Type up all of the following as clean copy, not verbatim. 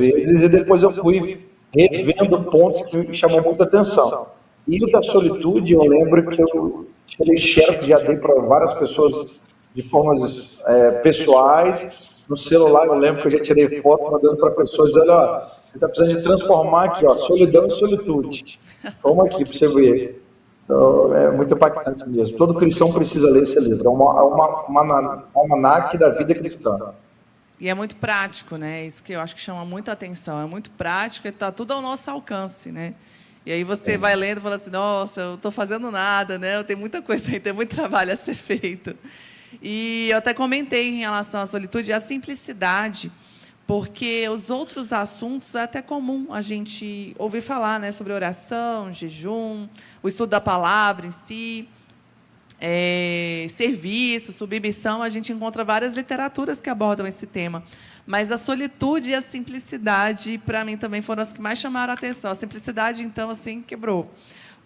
vezes, e depois eu fui revendo pontos que me chamou muita atenção. E o da solitude, eu lembro que eu tirei xerox, já dei para várias pessoas de formas pessoais. No celular, eu lembro que eu já tirei foto mandando para pessoas, dizendo, ó, você está precisando de transformar aqui, ó, solidão em solitude. Toma aqui para você ver. Então, é muito impactante mesmo. Todo cristão precisa ler esse livro. É uma almanaque da vida cristã. E é muito prático, né? Isso que eu acho que chama muita atenção. É muito prático e está tudo ao nosso alcance, né? E aí você vai lendo e fala assim, nossa, eu não estou fazendo nada, né? Eu tenho muita coisa aí, tem muito trabalho a ser feito. E eu até comentei em relação à solitude e à simplicidade, porque os outros assuntos é até comum a gente ouvir falar, né, sobre oração, jejum, o estudo da palavra em si, serviço, submissão, a gente encontra várias literaturas que abordam esse tema. Mas a solitude e a simplicidade, para mim, também foram as que mais chamaram a atenção. A simplicidade, então, assim, quebrou.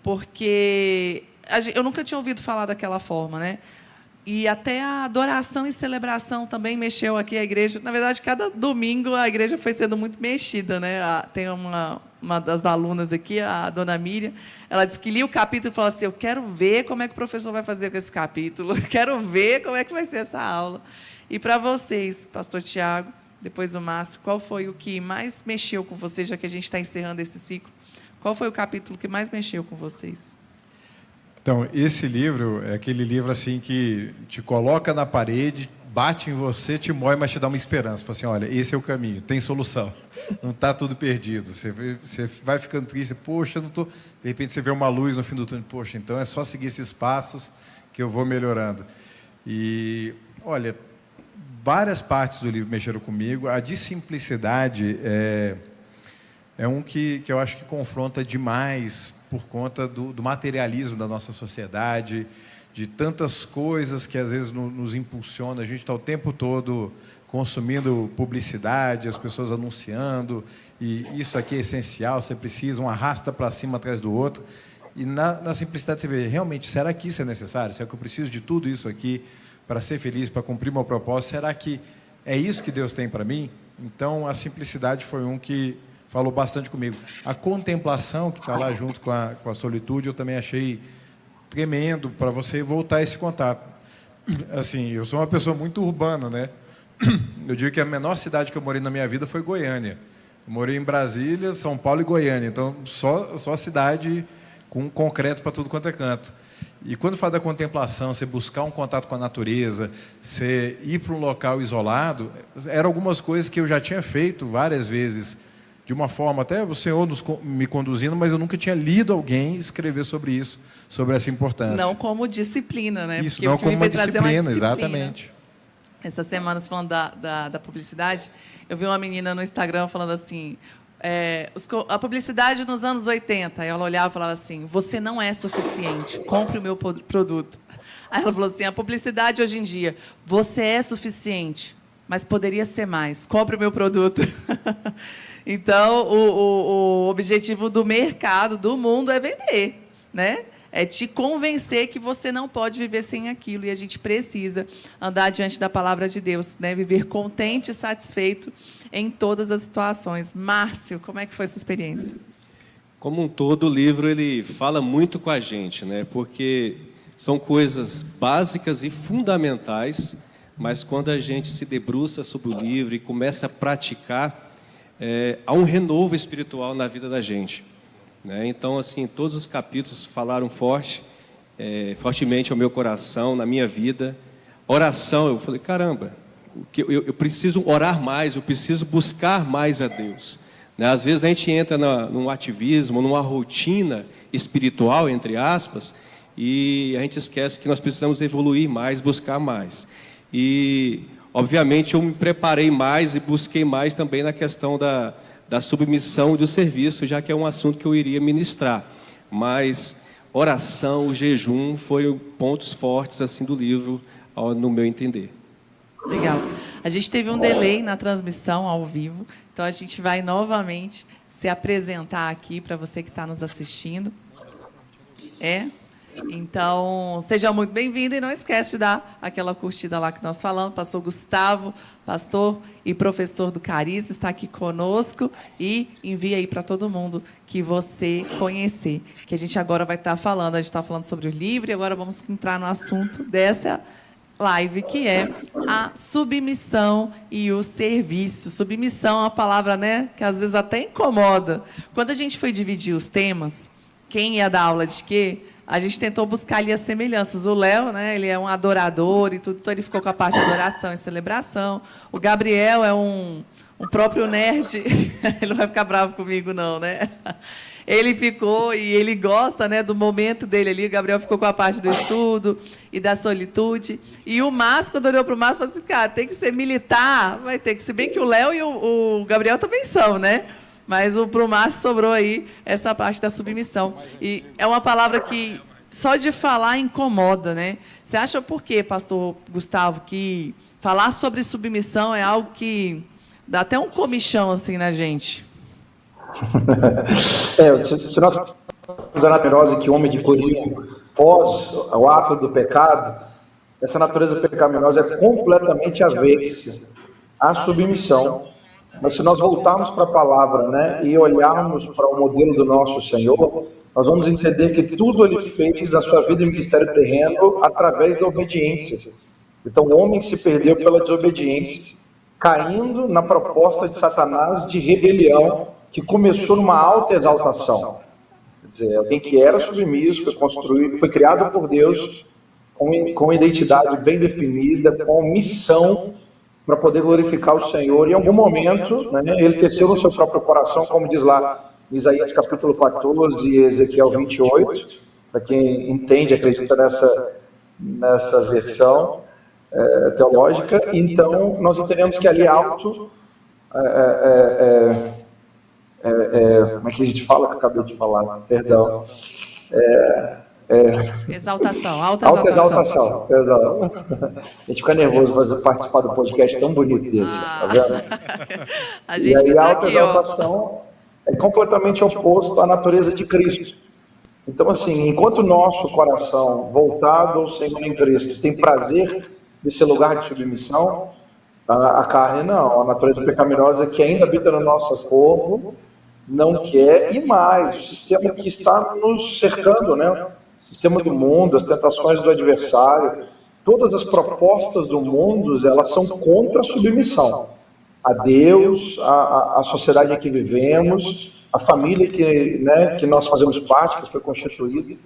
Porque eu nunca tinha ouvido falar daquela forma, né? E até a adoração e celebração também mexeu aqui a igreja. Na verdade, cada domingo a igreja foi sendo muito mexida, né? Tem uma das alunas aqui, a dona Miriam, ela disse que lia o capítulo e falou assim, eu quero ver como é que o professor vai fazer com esse capítulo, quero ver como é que vai ser essa aula. E para vocês, pastor Tiago, depois o Márcio, qual foi o que mais mexeu com vocês, já que a gente está encerrando esse ciclo? Qual foi o capítulo que mais mexeu com vocês? Então, esse livro é aquele livro assim que te coloca na parede, bate em você, te mói, mas te dá uma esperança. Fala assim, olha, esse é o caminho, tem solução. Não está tudo perdido. Você vai ficando triste, poxa, não tô. De repente você vê uma luz no fim do túnel, poxa, então é só seguir esses passos que eu vou melhorando. E, olha, várias partes do livro mexeram comigo. A de simplicidade é um que eu acho que confronta demais por conta do materialismo da nossa sociedade, de tantas coisas que às vezes nos impulsiona. A gente está o tempo todo consumindo publicidade, as pessoas anunciando, e isso aqui é essencial, você precisa, um arrasta para cima atrás do outro. E na simplicidade você vê, realmente, será que isso é necessário? Será que eu preciso de tudo isso aqui para ser feliz, para cumprir meu propósito? Será que é isso que Deus tem para mim? Então, a simplicidade foi um que falou bastante comigo. A contemplação, que está lá junto com a solitude, eu também achei tremendo para você voltar a esse contato. Assim, eu sou uma pessoa muito urbana, né? Eu digo que a menor cidade que eu morei na minha vida foi Goiânia. Eu morei em Brasília, São Paulo e Goiânia. Então, só cidade com concreto para tudo quanto é canto. E quando fala da contemplação, você buscar um contato com a natureza, você ir para um local isolado, eram algumas coisas que eu já tinha feito várias vezes, de uma forma, até o Senhor me conduzindo, mas eu nunca tinha lido alguém escrever sobre isso, sobre essa importância. Não como disciplina, né? Isso, porque não como uma disciplina, exatamente. Essa semana, falando da publicidade, eu vi uma menina no Instagram falando assim, a publicidade nos anos 80, aí ela olhava e falava assim, você não é suficiente, compre o meu produto. Aí ela falou assim, a publicidade hoje em dia, você é suficiente, mas poderia ser mais, compre o meu produto. Então, o objetivo do mercado, do mundo, é vender, né? É te convencer que você não pode viver sem aquilo. E a gente precisa andar diante da palavra de Deus, né? Viver contente e satisfeito em todas as situações. Márcio, como é que foi a sua experiência? Como um todo, o livro ele fala muito com a gente, né? Porque são coisas básicas e fundamentais, mas quando a gente se debruça sobre o livro e começa a praticar, há um renovo espiritual na vida da gente, né? Então, assim, todos os capítulos falaram fortemente ao meu coração, na minha vida. Oração, eu falei, caramba, eu preciso orar mais, eu preciso buscar mais a Deus, né? Às vezes a gente entra num ativismo, numa rotina espiritual, entre aspas, e a gente esquece que nós precisamos evoluir mais, buscar mais. E obviamente, eu me preparei mais e busquei mais também na questão da submissão e do serviço, já que é um assunto que eu iria ministrar. Mas oração, o jejum, foram pontos fortes assim do livro, no meu entender. Legal. A gente teve um delay na transmissão ao vivo, então a gente vai novamente se apresentar aqui para você que está nos assistindo. Então, seja muito bem-vindo e não esquece de dar aquela curtida lá que nós falamos. Pastor Gustavo, pastor e professor do Carisma, está aqui conosco e envia aí para todo mundo que você conhecer, que a gente agora vai estar falando. A gente está falando sobre o livro e agora vamos entrar no assunto dessa live, que é a submissão e o serviço. Submissão é uma palavra, né, que às vezes até incomoda. Quando a gente foi dividir os temas, quem ia dar aula de quê, a gente tentou buscar ali as semelhanças. O Léo, né, ele é um adorador e tudo, então ele ficou com a parte de adoração e celebração. O Gabriel é um próprio nerd. Ele não vai ficar bravo comigo, não, né? Ele ficou e ele gosta, né, do momento dele ali. O Gabriel ficou com a parte do estudo e da solitude. E o Márcio, quando olhou para o Márcio, falou assim, cara, tem que ser militar, vai ter que ser. Bem que o Léo e o Gabriel também são, né? Mas para o Márcio sobrou aí essa parte da submissão. E é uma palavra que só de falar incomoda, né? Você acha por quê, pastor Gustavo, que falar sobre submissão é algo que dá até um comichão assim na gente? Se nós formos a natureza que o homem adquiriu pós o ato do pecado, essa natureza pecaminosa é completamente avexa à submissão. Mas se nós voltarmos para a palavra, né, e olharmos para o modelo do nosso Senhor, nós vamos entender que tudo ele fez na sua vida e ministério terreno através da obediência. Então o homem se perdeu pela desobediência, caindo na proposta de Satanás de rebelião, que começou numa alta exaltação. Quer dizer, alguém que era submisso, foi construído, foi criado por Deus, com identidade bem definida, com missão, para poder glorificar o Senhor. E em algum momento, né, ele teceu no seu próprio coração, como diz lá em Isaías capítulo 14 e Ezequiel 28, para quem entende, acredita nessa versão teológica. Então, nós entendemos que ali alto, como é que a gente fala, que eu acabei de falar, perdão, Exaltação, alta exaltação. Perdão. A gente fica nervoso para participar do podcast tão bonito desse, tá vendo? A gente e aí a tá alta aqui, exaltação é completamente oposto à natureza de Cristo. Então, assim, enquanto o nosso coração voltado ao Senhor em Cristo tem prazer nesse lugar de submissão, a carne não, a natureza pecaminosa que ainda habita no nosso corpo não quer, e mais, o sistema que está nos cercando, né? O sistema do mundo, as tentações do adversário, todas as propostas do mundo, elas são contra a submissão a Deus, a sociedade em que vivemos, a família que nós fazemos parte, que foi constituída,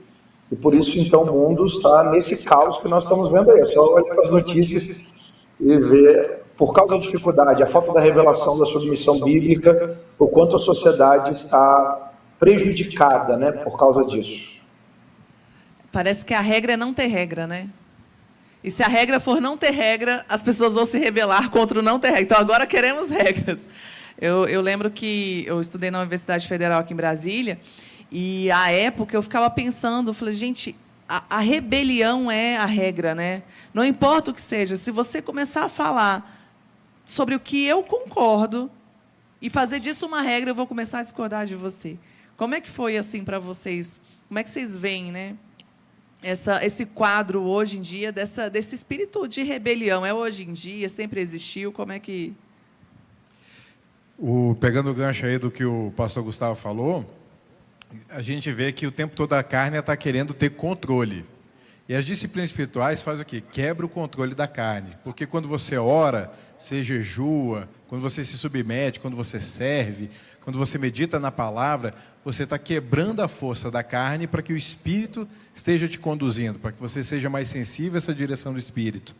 e por isso, então, o mundo está nesse caos que nós estamos vendo aí. É só olhar para as notícias e ver, por causa da dificuldade, a falta da revelação da submissão bíblica, o quanto a sociedade está prejudicada, né, por causa disso. Parece que a regra é não ter regra, né? E se a regra for não ter regra, as pessoas vão se rebelar contra o não ter regra. Então, agora queremos regras. Eu lembro que eu estudei na Universidade Federal aqui em Brasília, e, à época, eu ficava pensando, eu falei, gente, a rebelião é a regra, né? Não importa o que seja, se você começar a falar sobre o que eu concordo e fazer disso uma regra, eu vou começar a discordar de você. Como é que foi assim para vocês? Como é que vocês veem, né? Esse quadro hoje em dia, desse espírito de rebelião, é hoje em dia, sempre existiu, como é que... Pegando o gancho aí do que o pastor Gustavo falou, a gente vê que o tempo todo a carne está querendo ter controle. E as disciplinas espirituais fazem o quê? Quebra o controle da carne. Porque quando você ora, você jejua, quando você se submete, quando você serve, quando você medita na palavra, você está quebrando a força da carne para que o Espírito esteja te conduzindo, para que você seja mais sensível a essa direção do Espírito.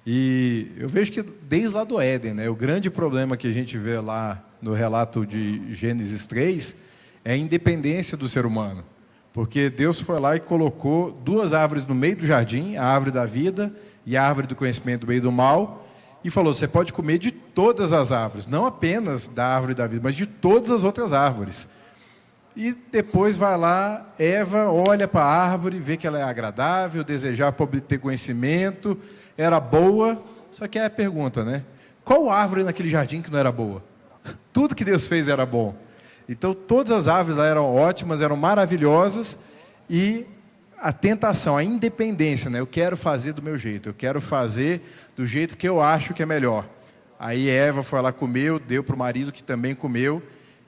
E eu vejo que desde lá do Éden, né, o grande problema que a gente vê lá no relato de Gênesis 3 é a independência do ser humano. Porque Deus foi lá e colocou duas árvores no meio do jardim, a árvore da vida e a árvore do conhecimento do bem e do mal, e falou, você pode comer de todas as árvores, não apenas da árvore da vida, mas de todas as outras árvores. E depois vai lá, Eva olha para a árvore, vê que ela é agradável, desejar para obter conhecimento, era boa, só que é a pergunta, né? Qual árvore naquele jardim que não era boa? Tudo que Deus fez era bom. Então, todas as árvores lá eram ótimas, eram maravilhosas, e a tentação, a independência, né? Eu quero fazer do meu jeito, eu quero fazer do jeito que eu acho que é melhor. Aí Eva foi lá, comeu, deu para o marido que também comeu,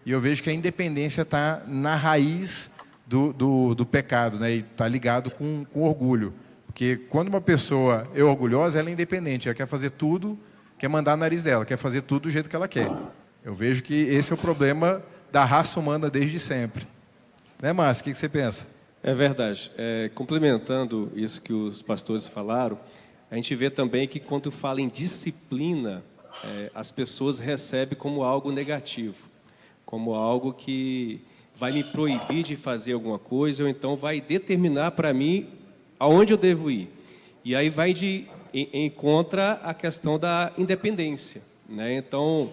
e eu vejo que a independência está na raiz do pecado, né? E está ligado com orgulho. Porque quando uma pessoa é orgulhosa, ela é independente, ela quer fazer tudo, quer mandar no nariz dela, quer fazer tudo do jeito que ela quer. Eu vejo que esse é o problema da raça humana desde sempre. Né, Márcio? O que você pensa? É verdade. Complementando isso que os pastores falaram, a gente vê também que quando fala em disciplina, as pessoas recebem como algo negativo, como algo que vai me proibir de fazer alguma coisa, ou então vai determinar para mim aonde eu devo ir. E aí vai em contra a questão da independência, né? Então,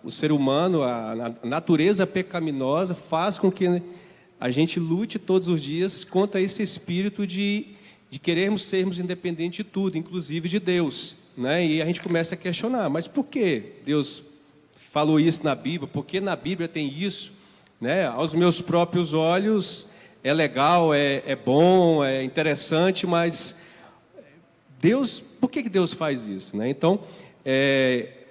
o ser humano, a natureza pecaminosa faz com que a gente lute todos os dias contra esse espírito de querermos sermos independentes de tudo, inclusive de Deus, né? E a gente começa a questionar, mas por que Deus falou isso na Bíblia? Por que na Bíblia tem isso? Né? Aos meus próprios olhos é legal, é bom, é interessante, mas Deus, por que Deus faz isso? Né? Então,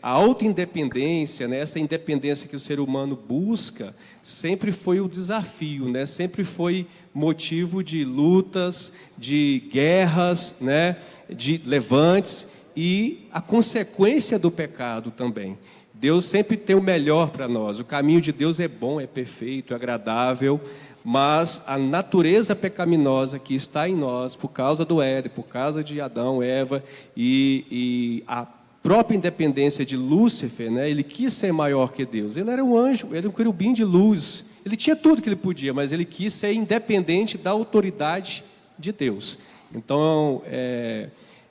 a autoindependência, né? Essa independência que o ser humano busca, sempre foi o desafio, né? Sempre foi motivo de lutas, de guerras, né? De levantes e a consequência do pecado também. Deus sempre tem o melhor para nós. O caminho de Deus é bom, é perfeito, é agradável, mas a natureza pecaminosa que está em nós, por causa do Éden, por causa de Adão, Eva, e a própria independência de Lúcifer, né? Ele quis ser maior que Deus. Ele era um anjo, ele era um querubim de luz. Ele tinha tudo que ele podia, mas ele quis ser independente da autoridade de Deus. Então, é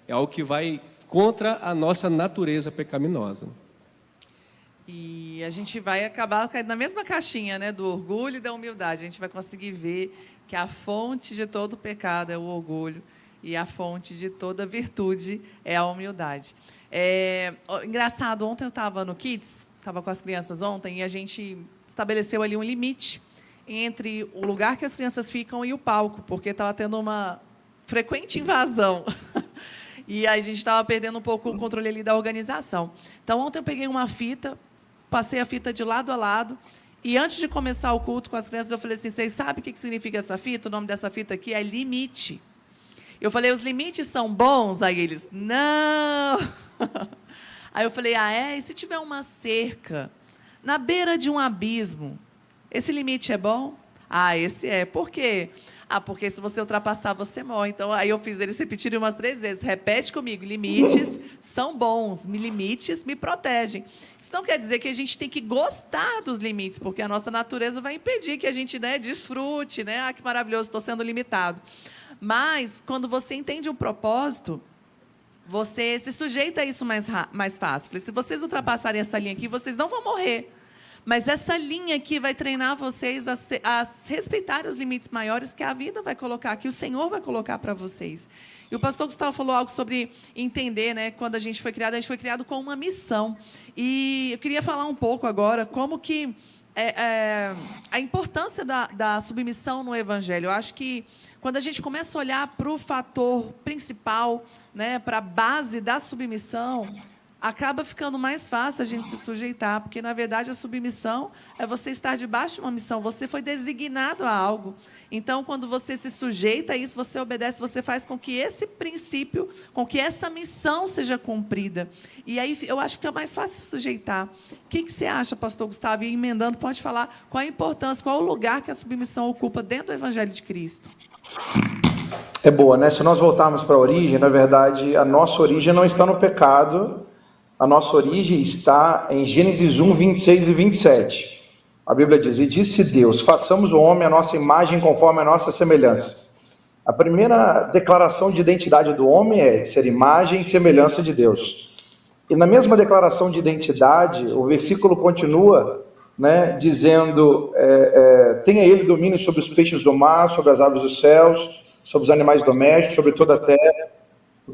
algo que vai contra a nossa natureza pecaminosa. E a gente vai acabar caindo na mesma caixinha, né, do orgulho e da humildade. A gente vai conseguir ver que a fonte de todo pecado é o orgulho e a fonte de toda virtude é a humildade. Engraçado, ontem eu estava no Kids, estava com as crianças ontem, e a gente estabeleceu ali um limite entre o lugar que as crianças ficam e o palco, porque estava tendo uma frequente invasão. E a gente estava perdendo um pouco o controle ali da organização. Então, ontem eu peguei uma fita, passei a fita de lado a lado, e antes de começar o culto com as crianças, eu falei assim, vocês sabem o que significa essa fita? O nome dessa fita aqui é limite. Eu falei, os limites são bons? Aí eles, não. Aí eu falei, e se tiver uma cerca na beira de um abismo, esse limite é bom? Esse é. Por quê? Porque se você ultrapassar, você morre. Então, aí eu fiz eles repetirem umas 3 vezes. Repete comigo, limites são bons, limites me protegem. Isso não quer dizer que a gente tem que gostar dos limites, porque a nossa natureza vai impedir que a gente, né, desfrute, né? Que maravilhoso, estou sendo limitado. Mas, quando você entende o propósito, você se sujeita a isso mais fácil. Se vocês ultrapassarem essa linha aqui, vocês não vão morrer. Mas essa linha aqui vai treinar vocês a respeitar os limites maiores que a vida vai colocar, que o Senhor vai colocar para vocês. E o pastor Gustavo falou algo sobre entender, né? Quando a gente foi criado com uma missão. E eu queria falar um pouco agora como que a importância da submissão no Evangelho. Eu acho que quando a gente começa a olhar para o fator principal, né, para a base da submissão, acaba ficando mais fácil a gente se sujeitar, porque, na verdade, a submissão é você estar debaixo de uma missão, você foi designado a algo. Então, quando você se sujeita a isso, você obedece, você faz com que esse princípio, com que essa missão seja cumprida. E aí, eu acho que é mais fácil se sujeitar. O que você acha, pastor Gustavo? E emendando, pode falar qual a importância, qual o lugar que a submissão ocupa dentro do Evangelho de Cristo? É boa, né? Se nós voltarmos para a origem, na verdade, a nossa origem não está no pecado. A nossa origem está em Gênesis 1, 26 e 27. A Bíblia diz, e disse Deus, façamos o homem à nossa imagem conforme a nossa semelhança. A primeira declaração de identidade do homem é ser imagem e semelhança de Deus. E na mesma declaração de identidade, o versículo continua, né, dizendo, tenha ele domínio sobre os peixes do mar, sobre as aves dos céus, sobre os animais domésticos, sobre toda a terra,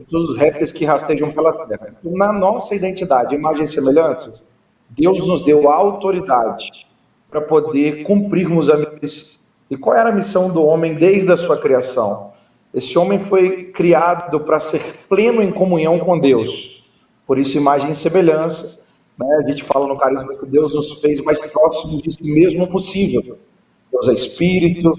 todos os répteis que rastejam pela terra. Na nossa identidade, imagem e semelhança, Deus nos deu a autoridade para poder cumprirmos E qual era a missão do homem desde a sua criação? Esse homem foi criado para ser pleno em comunhão com Deus. Por isso, imagem e semelhança. Né? A gente fala no carisma que Deus nos fez mais próximos de si mesmo possível. Deus é Espírito,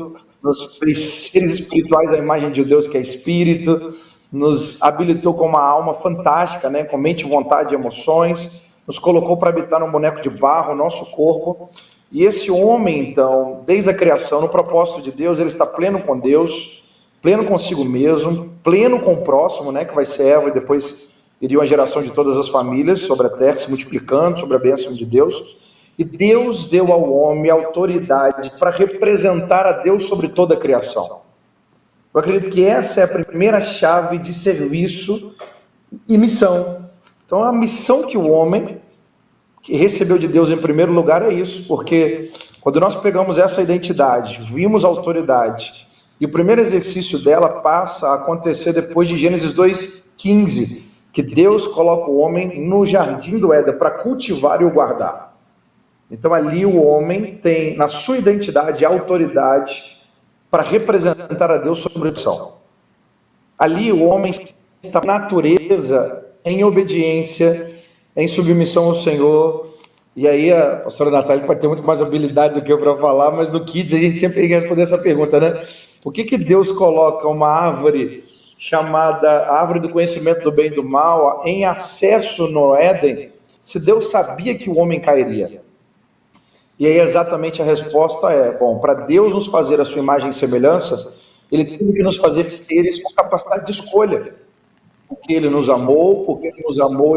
nos fez seres espirituais à imagem de Deus que é Espírito, nos habilitou com uma alma fantástica, né? Com mente, vontade e emoções, nos colocou para habitar num boneco de barro, nosso corpo. E esse homem, então, desde a criação, no propósito de Deus, ele está pleno com Deus, pleno consigo mesmo, pleno com o próximo, né? Que vai ser Eva e depois iria uma geração de todas as famílias sobre a terra, se multiplicando sobre a bênção de Deus. E Deus deu ao homem autoridade para representar a Deus sobre toda a criação. Eu acredito que essa é a primeira chave de serviço e missão. Então, a missão que o homem que recebeu de Deus em primeiro lugar é isso, porque quando nós pegamos essa identidade, vimos a autoridade, e o primeiro exercício dela passa a acontecer depois de Gênesis 2:15, que Deus coloca o homem no jardim do Éden para cultivar e o guardar. Então ali o homem tem na sua identidade a autoridade para representar a Deus sobre a missão. Ali o homem está na natureza em obediência, em submissão ao Senhor. E aí a pastora Natália pode ter muito mais habilidade do que eu para falar, mas no Kids a gente sempre tem que responder essa pergunta, né? Por que Deus coloca uma árvore chamada árvore do conhecimento do bem e do mal em acesso no Éden, se Deus sabia que o homem cairia? E aí exatamente a resposta é, bom, para Deus nos fazer a sua imagem e semelhança, ele tem que nos fazer seres com capacidade de escolha. Porque ele nos amou,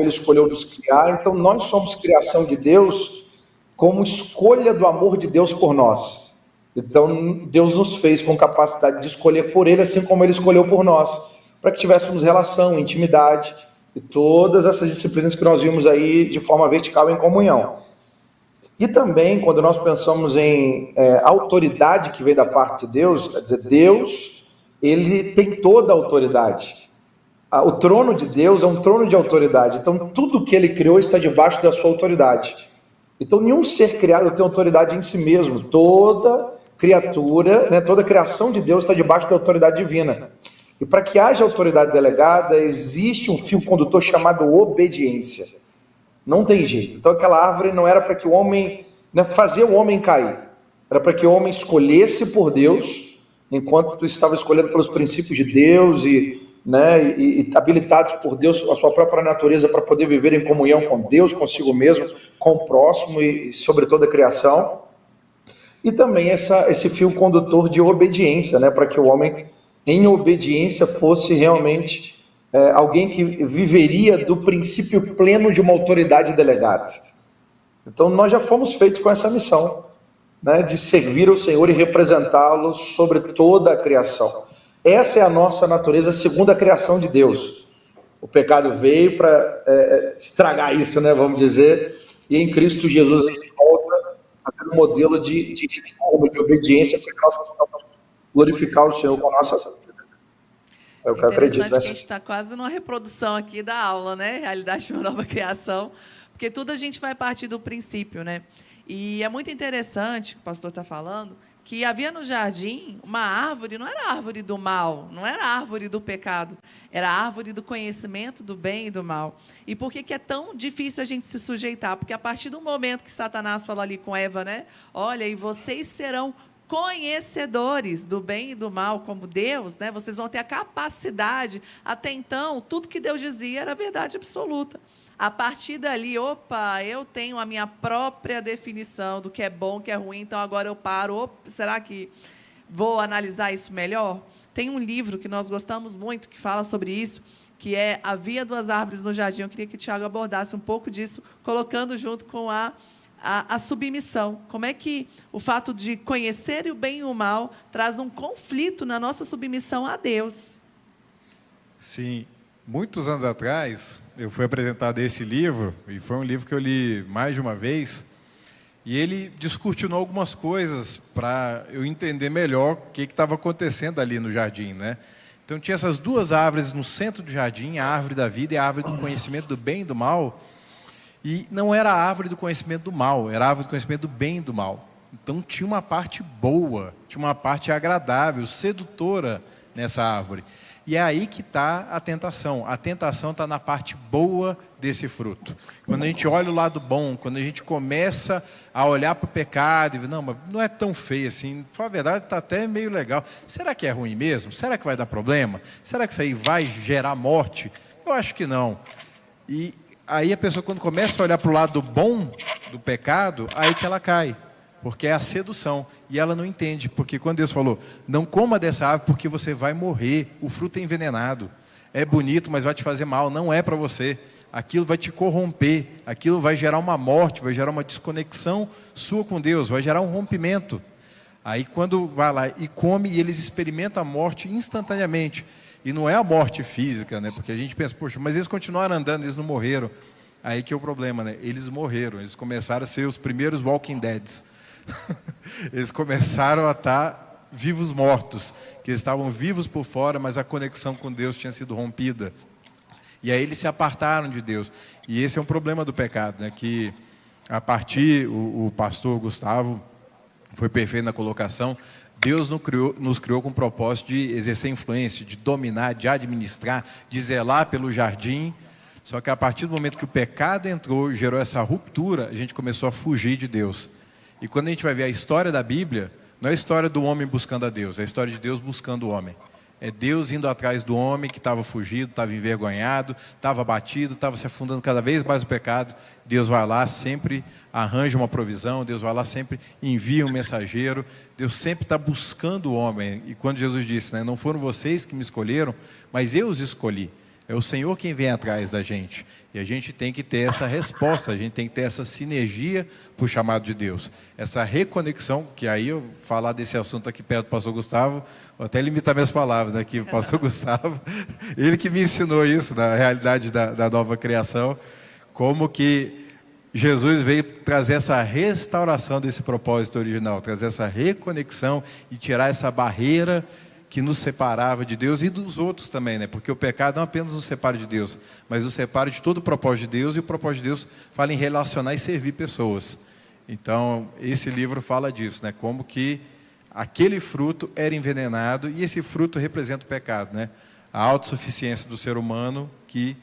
ele escolheu nos criar, então nós somos criação de Deus como escolha do amor de Deus por nós. Então Deus nos fez com capacidade de escolher por ele, assim como ele escolheu por nós, para que tivéssemos relação, intimidade, e todas essas disciplinas que nós vimos aí de forma vertical em comunhão. E também, quando nós pensamos em autoridade que vem da parte de Deus, quer dizer, Deus, ele tem toda a autoridade. O trono de Deus é um trono de autoridade. Então, tudo que ele criou está debaixo da sua autoridade. Então, nenhum ser criado tem autoridade em si mesmo. Toda criatura, né, toda criação de Deus está debaixo da autoridade divina. E para que haja autoridade delegada, existe um fio condutor chamado obediência. Não tem jeito. Então aquela árvore não era para que o homem, né, fazer o homem cair. Era para que o homem escolhesse por Deus, enquanto estava escolhendo pelos princípios de Deus e habilitados por Deus, a sua própria natureza, para poder viver em comunhão com Deus, consigo mesmo, com o próximo e sobre toda a criação. E também esse fio condutor de obediência, né, para que o homem, em obediência, fosse realmente alguém que viveria do princípio pleno de uma autoridade delegada. Então nós já fomos feitos com essa missão, né, de servir ao Senhor e representá-lo sobre toda a criação. Essa é a nossa natureza segundo a criação de Deus. O pecado veio para estragar isso, né, vamos dizer, e em Cristo Jesus a gente volta a ter um modelo de obediência para que nós possamos glorificar o Senhor com a nossa vida. É o que eu acredito. Que a gente está quase numa reprodução aqui da aula, né? Realidade de uma nova criação, porque tudo a gente vai partir do princípio, né? E é muito interessante, o pastor está falando, que havia no jardim uma árvore, não era a árvore do mal, não era a árvore do pecado, era a árvore do conhecimento do bem e do mal. E por que é tão difícil a gente se sujeitar? Porque a partir do momento que Satanás falou ali com Eva, né? Olha, e vocês serão conhecedores do bem e do mal como Deus, né? Vocês vão ter a capacidade, até então, tudo que Deus dizia era verdade absoluta. A partir dali, eu tenho a minha própria definição do que é bom, o que é ruim, então agora eu paro. Será que vou analisar isso melhor? Tem um livro que nós gostamos muito, que fala sobre isso, que é Havia Duas Árvores no Jardim. Eu queria que o Tiago abordasse um pouco disso, colocando junto com a submissão. Como é que o fato de conhecer o bem e o mal traz um conflito na nossa submissão a Deus? Sim. Muitos anos atrás, eu fui apresentado esse livro, e foi um livro que eu li mais de uma vez, e ele descortinou algumas coisas para eu entender melhor o que estava acontecendo ali no jardim, né? Então tinha essas duas árvores no centro do jardim, a árvore da vida e a árvore do conhecimento do bem e do mal, e não era a árvore do conhecimento do mal, era a árvore do conhecimento do bem e do mal. Então tinha uma parte boa, tinha uma parte agradável, sedutora nessa árvore. E é aí que está a tentação. A tentação está na parte boa desse fruto. Quando a gente olha o lado bom, quando a gente começa a olhar para o pecado e ver, não, mas não é tão feio assim, na verdade está até meio legal. Será que é ruim mesmo? Será que vai dar problema? Será que isso aí vai gerar morte? Eu acho que não. E aí a pessoa, quando começa a olhar para o lado bom do pecado, aí que ela cai. Porque é a sedução. E ela não entende. Porque quando Deus falou, não coma dessa árvore porque você vai morrer. O fruto é envenenado. É bonito, mas vai te fazer mal. Não é para você. Aquilo vai te corromper. Aquilo vai gerar uma morte, vai gerar uma desconexão sua com Deus. Vai gerar um rompimento. Aí quando vai lá e come, e eles experimentam a morte instantaneamente. E não é a morte física, né? Porque a gente pensa, poxa, mas eles continuaram andando, eles não morreram. Aí que é o problema, né? Eles morreram. Eles começaram a ser os primeiros Walking Deads. Eles começaram a estar vivos mortos, que eles estavam vivos por fora, mas a conexão com Deus tinha sido rompida. E aí eles se apartaram de Deus. E esse é um problema do pecado, né? Que a partir, o pastor Gustavo foi perfeito na colocação, Deus nos criou com o propósito de exercer influência, de dominar, de administrar, de zelar pelo jardim. Só que a partir do momento que o pecado entrou, gerou essa ruptura, a gente começou a fugir de Deus. E quando a gente vai ver a história da Bíblia, não é a história do homem buscando a Deus, é a história de Deus buscando o homem. É Deus indo atrás do homem que estava fugido, estava envergonhado, estava abatido, estava se afundando cada vez mais no pecado. Deus vai lá, sempre arranja uma provisão, Deus vai lá, sempre envia um mensageiro. Deus sempre está buscando o homem. E quando Jesus disse, né, não foram vocês que me escolheram, mas eu os escolhi. É o Senhor quem vem atrás da gente. E a gente tem que ter essa resposta, a gente tem que ter essa sinergia para o chamado de Deus. Essa reconexão, que aí eu falar desse assunto aqui perto do pastor Gustavo, vou até limitar minhas palavras, né, que o pastor Gustavo, ele que me ensinou isso, na realidade da nova criação, como que Jesus veio trazer essa restauração desse propósito original, trazer essa reconexão e tirar essa barreira que nos separava de Deus e dos outros também, né? Porque o pecado não apenas nos separa de Deus, mas nos separa de todo o propósito de Deus, e o propósito de Deus fala em relacionar e servir pessoas. Então, esse livro fala disso, né? Como que aquele fruto era envenenado, e esse fruto representa o pecado, né? A autossuficiência do ser humano que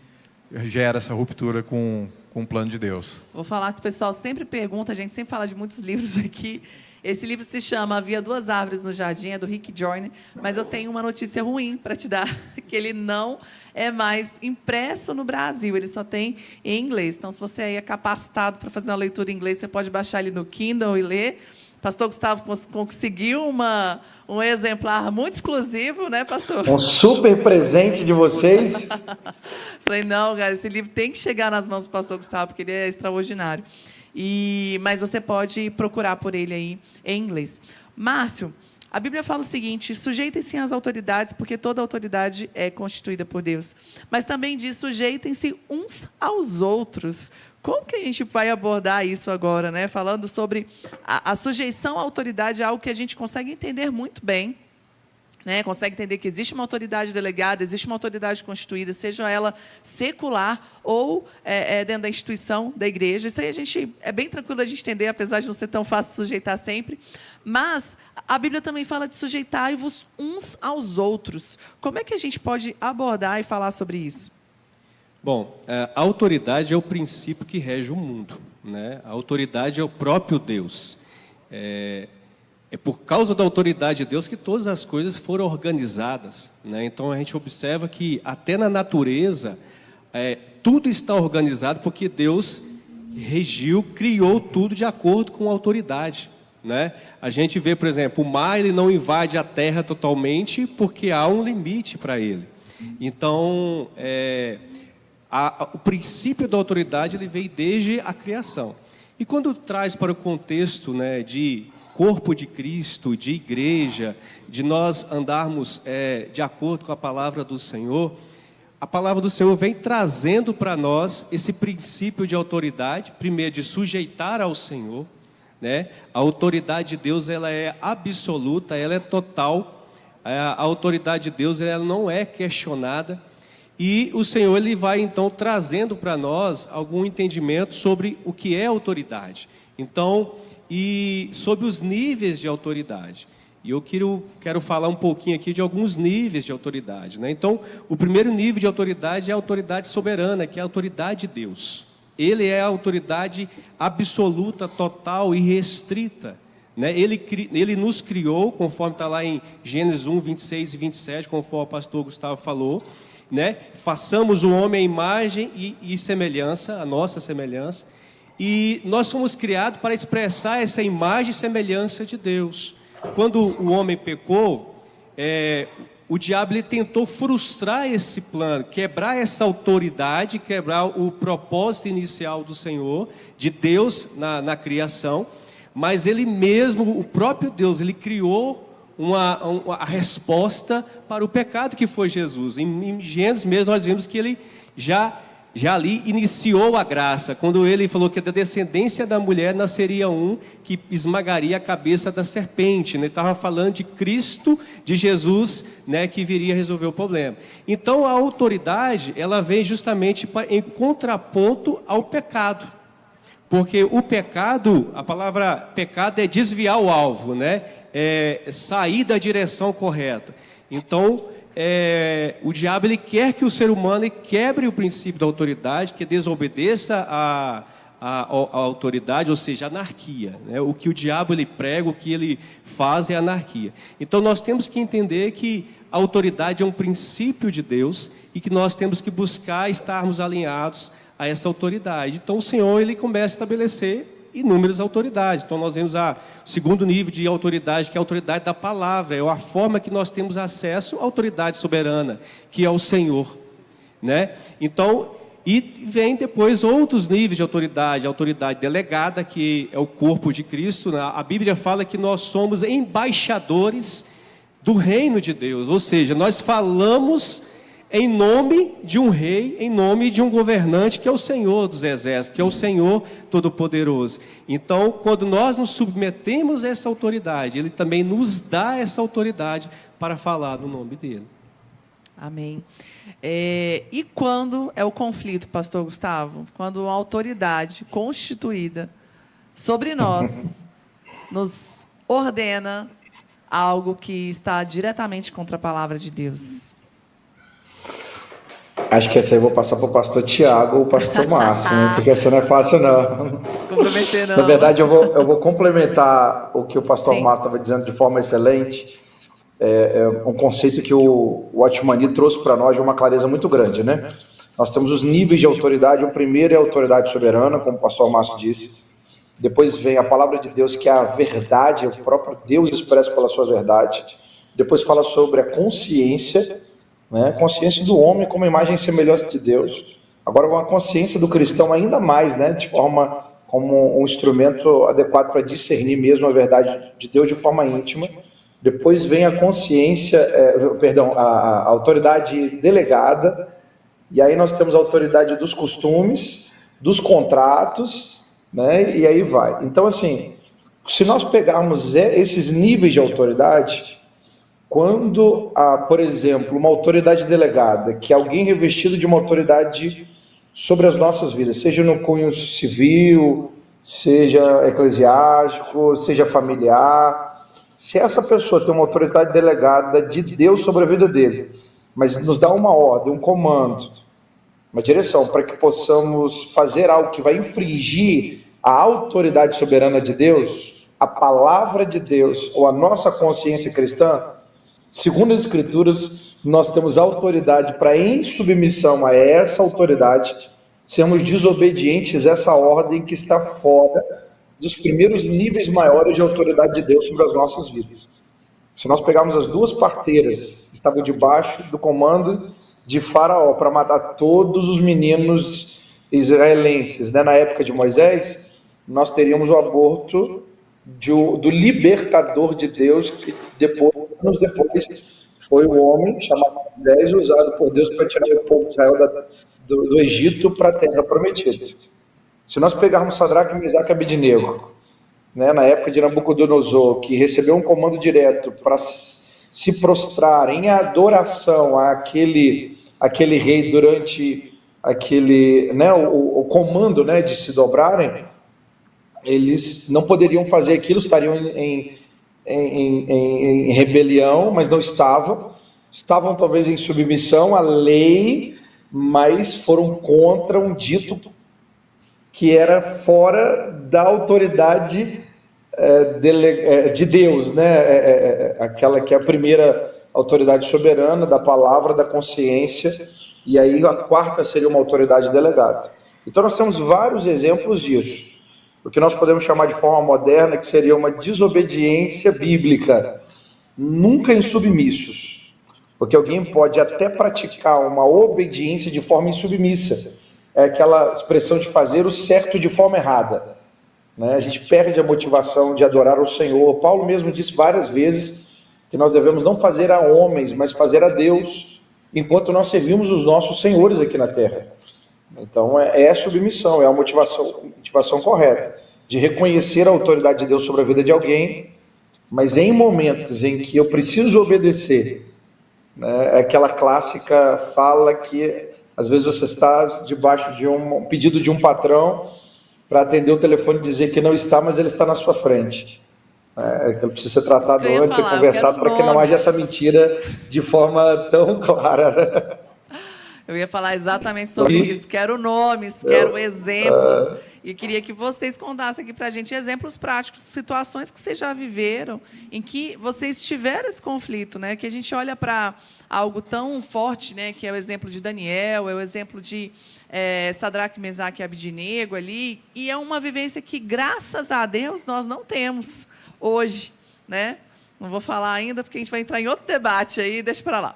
gera essa ruptura com o plano de Deus. Vou falar que o pessoal sempre pergunta, a gente sempre fala de muitos livros aqui. Esse livro se chama Havia Duas Árvores no Jardim, é do Rick Joyner, mas eu tenho uma notícia ruim para te dar, que ele não é mais impresso no Brasil, ele só tem em inglês. Então, se você aí é capacitado para fazer uma leitura em inglês, você pode baixar ele no Kindle e ler. Pastor Gustavo conseguiu um exemplar muito exclusivo, né, pastor? Um super presente de vocês. Falei, não, cara, esse livro tem que chegar nas mãos do pastor Gustavo, porque ele é extraordinário. Mas você pode procurar por ele aí em inglês. Márcio, a Bíblia fala o seguinte: sujeitem-se às autoridades, porque toda autoridade é constituída por Deus. Mas também diz, sujeitem-se uns aos outros. Como que a gente vai abordar isso agora, né? Falando sobre a sujeição à autoridade, é algo que a gente consegue entender muito bem. Né, consegue entender que existe uma autoridade delegada, existe uma autoridade constituída, seja ela secular ou dentro da instituição da igreja. Isso aí é bem tranquilo a gente entender, apesar de não ser tão fácil sujeitar sempre. Mas a Bíblia também fala de sujeitai-vos uns aos outros. Como é que a gente pode abordar e falar sobre isso? Bom, a autoridade é o princípio que rege o mundo, né? A autoridade é o próprio Deus. É por causa da autoridade de Deus que todas as coisas foram organizadas, né? Então a gente observa que até na natureza tudo está organizado porque Deus regiu, criou tudo de acordo com a autoridade, né? A gente vê, por exemplo, o mar, ele não invade a terra totalmente porque há um limite para ele. Então o princípio da autoridade ele veio desde a criação. E quando traz para o contexto, né, de corpo de Cristo, de igreja, de nós andarmos de acordo com a palavra do Senhor, a palavra do Senhor vem trazendo para nós esse princípio de autoridade, primeiro de sujeitar ao Senhor, né? A autoridade de Deus ela é absoluta, ela é total, a autoridade de Deus ela não é questionada, e o Senhor ele vai então trazendo para nós algum entendimento sobre o que é autoridade. Então, e sobre os níveis de autoridade. E eu quero falar um pouquinho aqui de alguns níveis de autoridade, né? Então, o primeiro nível de autoridade é a autoridade soberana, que é a autoridade de Deus. Ele é a autoridade absoluta, total e restrita, né? Ele nos criou, conforme está lá em Gênesis 1, 26 e 27, conforme o pastor Gustavo falou, né? Façamos o homem à imagem e semelhança, a nossa semelhança, e nós fomos criados para expressar essa imagem e semelhança de Deus. Quando o homem pecou, o diabo ele tentou frustrar esse plano, quebrar essa autoridade, quebrar o propósito inicial do Senhor, de Deus na criação, mas ele mesmo, o próprio Deus, ele criou a resposta para o pecado que foi Jesus. Em Gênesis mesmo nós vimos que ele já ali iniciou a graça, quando ele falou que da descendência da mulher nasceria um que esmagaria a cabeça da serpente, né? Ele estava falando de Cristo, de Jesus, né, que viria resolver o problema. Então a autoridade, ela vem justamente em contraponto ao pecado, porque o pecado, a palavra pecado é desviar o alvo, né? É sair da direção correta. Então o diabo ele quer que o ser humano quebre o princípio da autoridade, que desobedeça a autoridade, ou seja, a anarquia, né? O que o diabo ele prega, o que ele faz é anarquia. Então nós temos que entender que a autoridade é um princípio de Deus e que nós temos que buscar estarmos alinhados a essa autoridade. Então o Senhor ele começa a estabelecer inúmeras autoridades. Então nós vemos o segundo nível de autoridade, que é a autoridade da palavra, é a forma que nós temos acesso à autoridade soberana, que é o Senhor, né? Então, e vem depois outros níveis de autoridade, a autoridade delegada, que é o corpo de Cristo, né? A Bíblia fala que nós somos embaixadores do reino de Deus, ou seja, nós falamos em nome de um rei, em nome de um governante, que é o Senhor dos exércitos, que é o Senhor Todo-Poderoso. Então, quando nós nos submetemos a essa autoridade, Ele também nos dá essa autoridade para falar no nome dEle. Amém. E quando é o conflito, pastor Gustavo? Quando a autoridade constituída sobre nós nos ordena algo que está diretamente contra a palavra de Deus. Acho que essa aí eu vou passar para o pastor Tiago ou o pastor Márcio, né? Porque essa não é fácil, não. Se comprometer, não. Na verdade, eu vou complementar o que o pastor Márcio estava dizendo de forma excelente. É um conceito que o Watchmani trouxe para nós de uma clareza muito grande, né? Nós temos os níveis de autoridade. O primeiro é a autoridade soberana, como o pastor Márcio disse. Depois vem a palavra de Deus, que é a verdade, o próprio Deus expresso pela sua verdade. Depois fala sobre a consciência, né? Consciência do homem como imagem e semelhança de Deus. Agora, uma consciência do cristão ainda mais, né? De forma como um instrumento adequado para discernir mesmo a verdade de Deus de forma íntima. Depois vem a consciência, a autoridade delegada, e aí nós temos a autoridade dos costumes, dos contratos, né? E aí vai. Então, assim, se nós pegarmos esses níveis de autoridade, quando há, por exemplo, uma autoridade delegada, que é alguém revestido de uma autoridade sobre as nossas vidas, seja no cunho civil, seja eclesiástico, seja familiar, se essa pessoa tem uma autoridade delegada de Deus sobre a vida dele, mas nos dá uma ordem, um comando, uma direção para que possamos fazer algo que vai infringir a autoridade soberana de Deus, a palavra de Deus ou a nossa consciência cristã, segundo as Escrituras, nós temos autoridade para, em submissão a essa autoridade, sermos desobedientes a essa ordem que está fora dos primeiros níveis maiores de autoridade de Deus sobre as nossas vidas. Se nós pegarmos as duas parteiras que estavam debaixo do comando de Faraó para matar todos os meninos israelenses, né, na época de Moisés, nós teríamos o aborto do libertador de Deus, que anos depois foi o homem chamado Moisés, usado por Deus para tirar o povo de Israel do Egito para a terra prometida. Se nós pegarmos Sadraque, Mesaque e Abednego, né, na época de Nabucodonosor, que recebeu um comando direto para se prostrar em adoração àquele rei durante aquele, né, o comando, né, de se dobrarem, eles não poderiam fazer aquilo, estariam em rebelião, mas não estavam talvez em submissão à lei, mas foram contra um dito que era fora da autoridade de Deus, né? Aquela que é a primeira autoridade soberana, da palavra, da consciência, e aí a quarta seria uma autoridade delegada. Então nós temos vários exemplos disso, o que nós podemos chamar de forma moderna, que seria uma desobediência bíblica, nunca insubmissos, porque alguém pode até praticar uma obediência de forma insubmissa, é aquela expressão de fazer o certo de forma errada, né? A gente perde a motivação de adorar o Senhor. Paulo mesmo disse várias vezes que nós devemos não fazer a homens, mas fazer a Deus, enquanto nós servimos os nossos senhores aqui na terra. Então é submissão, é a motivação correta, de reconhecer a autoridade de Deus sobre a vida de alguém, mas em momentos em que eu preciso obedecer, né, aquela clássica fala que às vezes você está debaixo de um pedido de um patrão para atender o telefone e dizer que não está, mas ele está na sua frente. Que ele precisa ser tratado antes, ser conversado, para que não haja essa mentira de forma tão clara. Eu ia falar exatamente sobre isso. Quero nomes, quero exemplos. E queria que vocês contassem aqui para a gente exemplos práticos, situações que vocês já viveram, em que vocês tiveram esse conflito, né? Que a gente olha para algo tão forte, né? Que é o exemplo de Daniel, é o exemplo de Sadraque, Mesaque e Abdinego ali, e é uma vivência que, graças a Deus, nós não temos hoje, né? Não vou falar ainda, porque a gente vai entrar em outro debate aí, deixa para lá.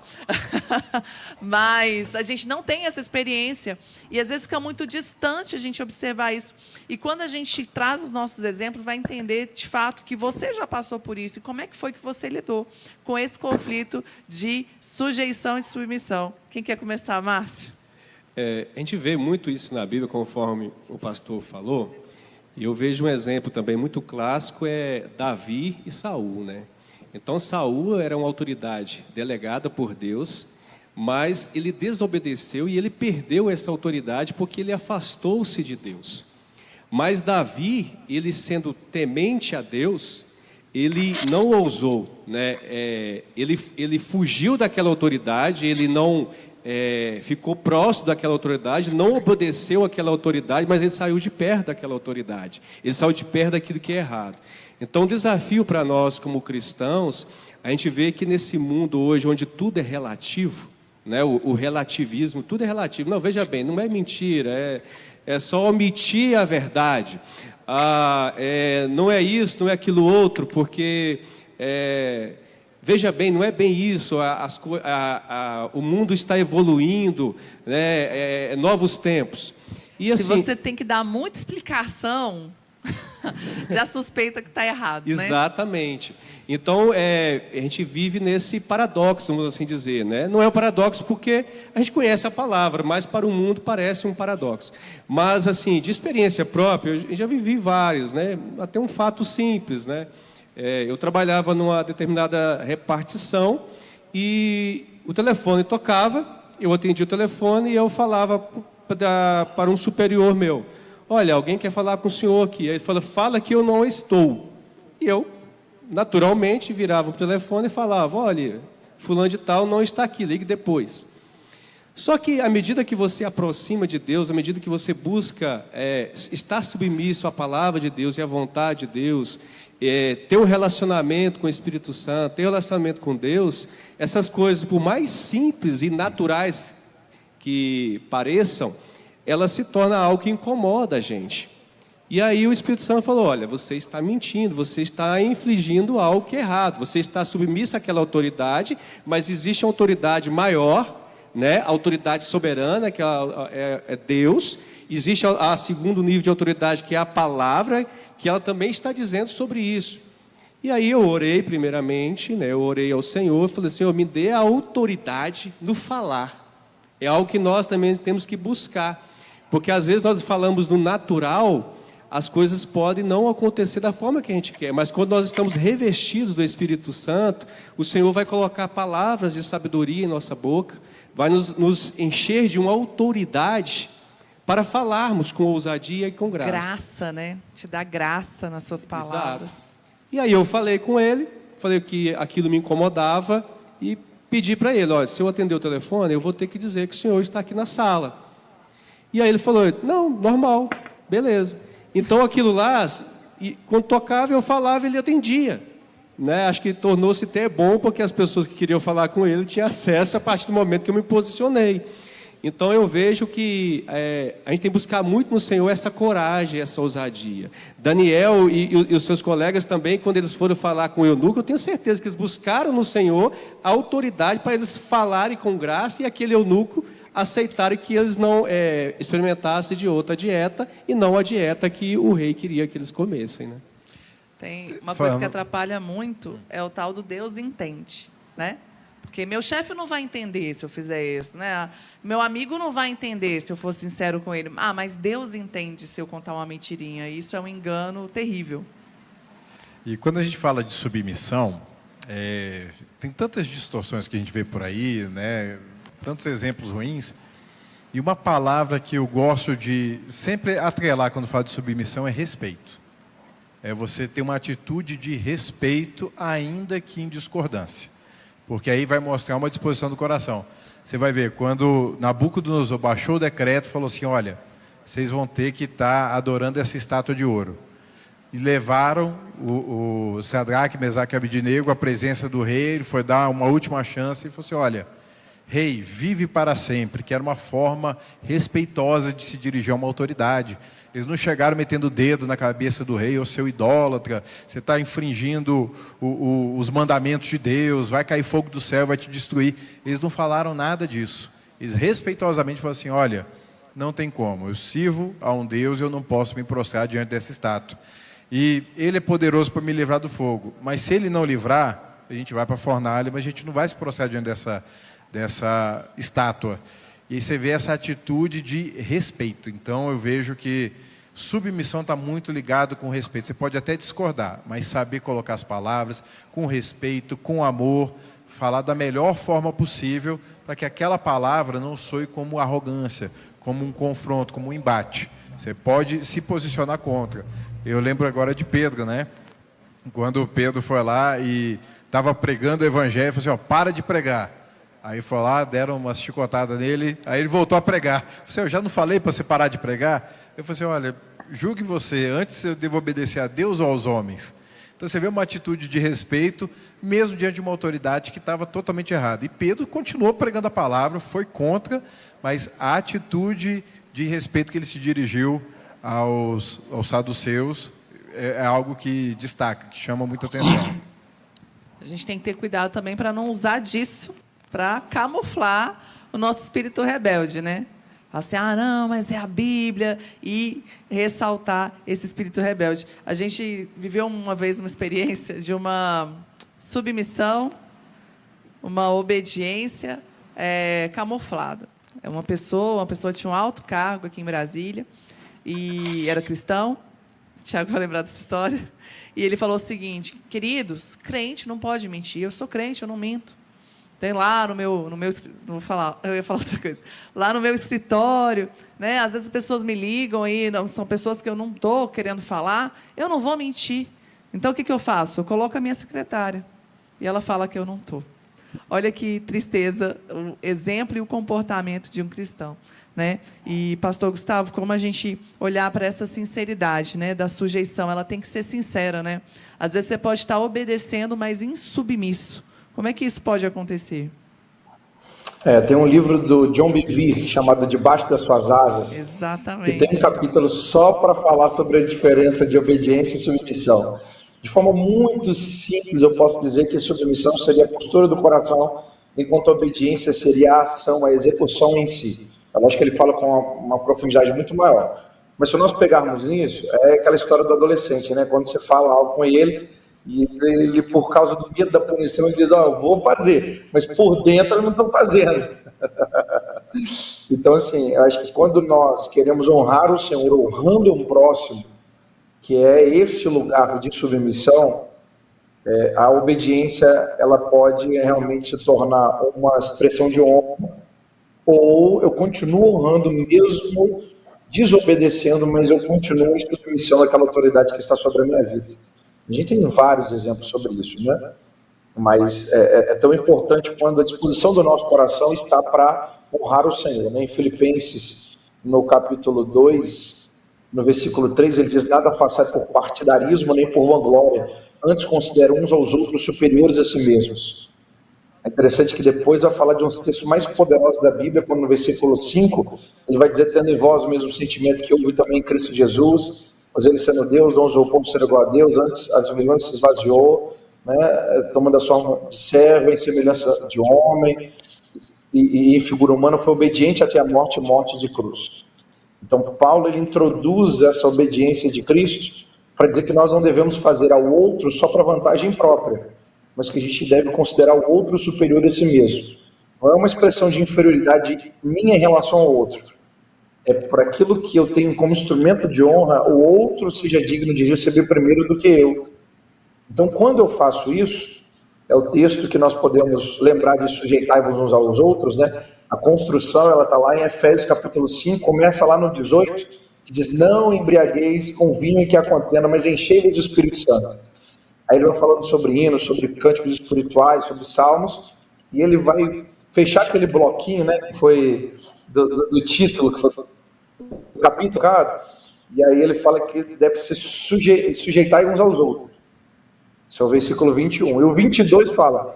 Mas a gente não tem essa experiência, e às vezes fica muito distante a gente observar isso. E quando a gente traz os nossos exemplos, vai entender, de fato, que você já passou por isso, e como é que foi que você lidou com esse conflito de sujeição e submissão. Quem quer começar, Márcio? A gente vê muito isso na Bíblia, conforme o pastor falou, e eu vejo um exemplo também muito clássico, é Davi e Saul, né? Então, Saul era uma autoridade delegada por Deus, mas ele desobedeceu e ele perdeu essa autoridade porque ele afastou-se de Deus. Mas Davi, ele sendo temente a Deus, ele não ousou, né? Ele fugiu daquela autoridade, ele não ficou próximo daquela autoridade, não obedeceu àquela autoridade, mas ele saiu de perto daquela autoridade. Ele saiu de perto daquilo que é errado. Então, o desafio para nós como cristãos, a gente vê que nesse mundo hoje, onde tudo é relativo, né, o relativismo, tudo é relativo. Não, veja bem, não é mentira, é só omitir a verdade. Não é isso, não é aquilo outro, porque, veja bem, não é bem isso, o mundo está evoluindo, né, novos tempos. E, assim, se você tem que dar muita explicação... já suspeita que está errado, né? Exatamente. Então, a gente vive nesse paradoxo, vamos assim dizer, né? Não é um paradoxo porque a gente conhece a palavra, mas para o mundo parece um paradoxo. Mas, assim, de experiência própria, eu já vivi vários, né? Até um fato simples, né? Eu trabalhava numa determinada repartição e o telefone tocava, eu atendia o telefone e eu falava para um superior meu: olha, alguém quer falar com o senhor aqui. Aí ele falou: fala que eu não estou. E eu, naturalmente, virava o telefone e falava: olha, fulano de tal não está aqui, ligue depois. Só que à medida que você aproxima de Deus, à medida que você busca estar submisso à palavra de Deus e à vontade de Deus, ter um relacionamento com o Espírito Santo, ter um relacionamento com Deus, essas coisas, por mais simples e naturais que pareçam, ela se torna algo que incomoda a gente. E aí o Espírito Santo falou: olha, você está mentindo, você está infligindo algo que é errado, você está submisso àquela autoridade, mas existe uma autoridade maior, né? A autoridade soberana, que é Deus. Existe a segundo nível de autoridade, que é a palavra, que ela também está dizendo sobre isso. E aí eu orei primeiramente, né? Eu orei ao Senhor, falei: Senhor, me dê a autoridade no falar. É algo que nós também temos que buscar. Porque às vezes nós falamos no natural, as coisas podem não acontecer da forma que a gente quer, mas quando nós estamos revestidos do Espírito Santo, o Senhor vai colocar palavras de sabedoria em nossa boca, vai nos encher de uma autoridade para falarmos com ousadia e com graça. Graça, né? Te dá graça nas suas palavras. Exato. E aí eu falei com ele, falei que aquilo me incomodava e pedi para ele, olha, se eu atender o telefone, eu vou ter que dizer que o senhor está aqui na sala. E aí ele falou, não, normal, beleza. Então aquilo lá, quando tocava eu falava, ele atendia. Né? Acho que tornou-se até bom, porque as pessoas que queriam falar com ele tinham acesso a partir do momento que eu me posicionei. Então eu vejo que a gente tem que buscar muito no Senhor essa coragem, essa ousadia. Daniel e os seus colegas também, quando eles foram falar com o eunuco, eu tenho certeza que eles buscaram no Senhor a autoridade para eles falarem com graça e aquele eunuco aceitarem que eles não experimentassem de outra dieta e não a dieta que o rei queria que eles comessem. Né? Tem uma coisa que atrapalha muito, é o tal do Deus entende, né? Porque meu chefe não vai entender se eu fizer isso, né? Meu amigo não vai entender se eu for sincero com ele. Ah, mas Deus entende se eu contar uma mentirinha. Isso é um engano terrível. E quando a gente fala de submissão, tem tantas distorções que a gente vê por aí, né? Tantos exemplos ruins. E uma palavra que eu gosto de sempre atrelar quando falo de submissão é respeito. É você ter uma atitude de respeito, ainda que em discordância. Porque aí vai mostrar uma disposição do coração. Você vai ver, quando Nabucodonosor baixou o decreto, falou assim, olha, vocês vão ter que estar adorando essa estátua de ouro. E levaram o Sadraque, Mesaque e Abednego à presença do rei, ele foi dar uma última chance e falou assim, olha, rei, vive para sempre, que era uma forma respeitosa de se dirigir a uma autoridade. Eles não chegaram metendo o dedo na cabeça do rei, ou seu idólatra, você está infringindo os mandamentos de Deus, vai cair fogo do céu, vai te destruir. Eles não falaram nada disso. Eles respeitosamente falaram assim, olha, não tem como, eu sirvo a um Deus e eu não posso me prostrar diante dessa estátua. E ele é poderoso para me livrar do fogo, mas se ele não livrar, a gente vai para a fornalha, mas a gente não vai se prostrar diante dessa estátua. E aí você vê essa atitude de respeito. Então eu vejo que submissão está muito ligado com respeito. Você pode até discordar, mas saber colocar as palavras com respeito, com amor, falar da melhor forma possível, para que aquela palavra não soe como arrogância, como um confronto, como um embate. Você pode se posicionar contra. Eu lembro agora de Pedro, né? Quando Pedro foi lá e estava pregando o evangelho, falou assim, para de pregar. Aí foi lá, deram uma chicotada nele, aí ele voltou a pregar. Eu falei, eu já não falei para você parar de pregar? Eu falei assim, olha, julgue você, antes eu devo obedecer a Deus ou aos homens? Então você vê uma atitude de respeito, mesmo diante de uma autoridade que estava totalmente errada. E Pedro continuou pregando a palavra, foi contra, mas a atitude de respeito que ele se dirigiu aos saduceus é algo que destaca, que chama muita atenção. A gente tem que ter cuidado também para não usar disso para camuflar o nosso espírito rebelde, né? Assim, não, mas é a Bíblia, e ressaltar esse espírito rebelde. A gente viveu uma vez uma experiência de uma submissão, uma obediência camuflada. Uma pessoa tinha um alto cargo aqui em Brasília, e era cristão, o Tiago vai lembrar dessa história, e ele falou o seguinte, queridos, crente não pode mentir, eu sou crente, eu não minto. Tem lá no meu não vou falar, eu ia falar outra coisa. Lá no meu escritório, né? Às vezes as pessoas me ligam e são pessoas que eu não estou querendo falar, eu não vou mentir. Então o que eu faço? Eu coloco a minha secretária e ela fala que eu não estou. Olha que tristeza, o exemplo e o comportamento de um cristão, né? E pastor Gustavo, como a gente olhar para essa sinceridade, né, da sujeição, ela tem que ser sincera, né? Às vezes você pode estar obedecendo, mas insubmisso. Como é que isso pode acontecer? Tem um livro do John Bevere chamado Debaixo das Suas Asas. Exatamente. Que tem um capítulo só para falar sobre a diferença de obediência e submissão. De forma muito simples, eu posso dizer que submissão seria a postura do coração, enquanto a obediência seria a ação, a execução em si. Eu acho que ele fala com uma profundidade muito maior. Mas se nós pegarmos isso, é aquela história do adolescente, né? Quando você fala algo com ele, e ele, por causa do medo da punição, ele diz, eu vou fazer, mas por dentro eu não estou fazendo. Então, assim, eu acho que quando nós queremos honrar o Senhor, honrando um próximo, que é esse lugar de submissão, a obediência, ela pode realmente se tornar uma expressão de honra, ou eu continuo honrando mesmo desobedecendo, mas eu continuo em submissão àquela autoridade que está sobre a minha vida. A gente tem vários exemplos sobre isso, né? Mas é tão importante quando a disposição do nosso coração está para honrar o Senhor, né? Em Filipenses, no capítulo 2, no versículo 3, ele diz: nada façais por partidarismo nem por vanglória, antes considere uns aos outros superiores a si mesmos. É interessante que depois vai falar de um dos textos mais poderosos da Bíblia, quando no versículo 5, ele vai dizer: tendo em vós o mesmo sentimento que houve também em Cristo Jesus, pois ele sendo Deus, não usou como ser igual a Deus, antes as milhões se esvaziou, né, tomando a forma de servo, em semelhança de homem, e em figura humana foi obediente até a morte e morte de cruz. Então Paulo, ele introduz essa obediência de Cristo para dizer que nós não devemos fazer ao outro só para vantagem própria, mas que a gente deve considerar o outro superior a si mesmo. Não é uma expressão de inferioridade minha em relação ao outro. É por aquilo que eu tenho como instrumento de honra, o outro seja digno de receber primeiro do que eu. Então, quando eu faço isso, é o texto que nós podemos lembrar de sujeitar-vos uns aos outros, né? A construção, ela está lá em Efésios capítulo 5, começa lá no 18, que diz: não embriagueis com vinho em que há contenda, mas enchei-vos do Espírito Santo. Aí ele vai falando sobre hinos, sobre cânticos espirituais, sobre salmos, e ele vai fechar aquele bloquinho, né, que foi do título, que foi o capítulo, cara, e aí ele fala que deve se sujeitar uns aos outros. Esse é o versículo 21. E o 22 fala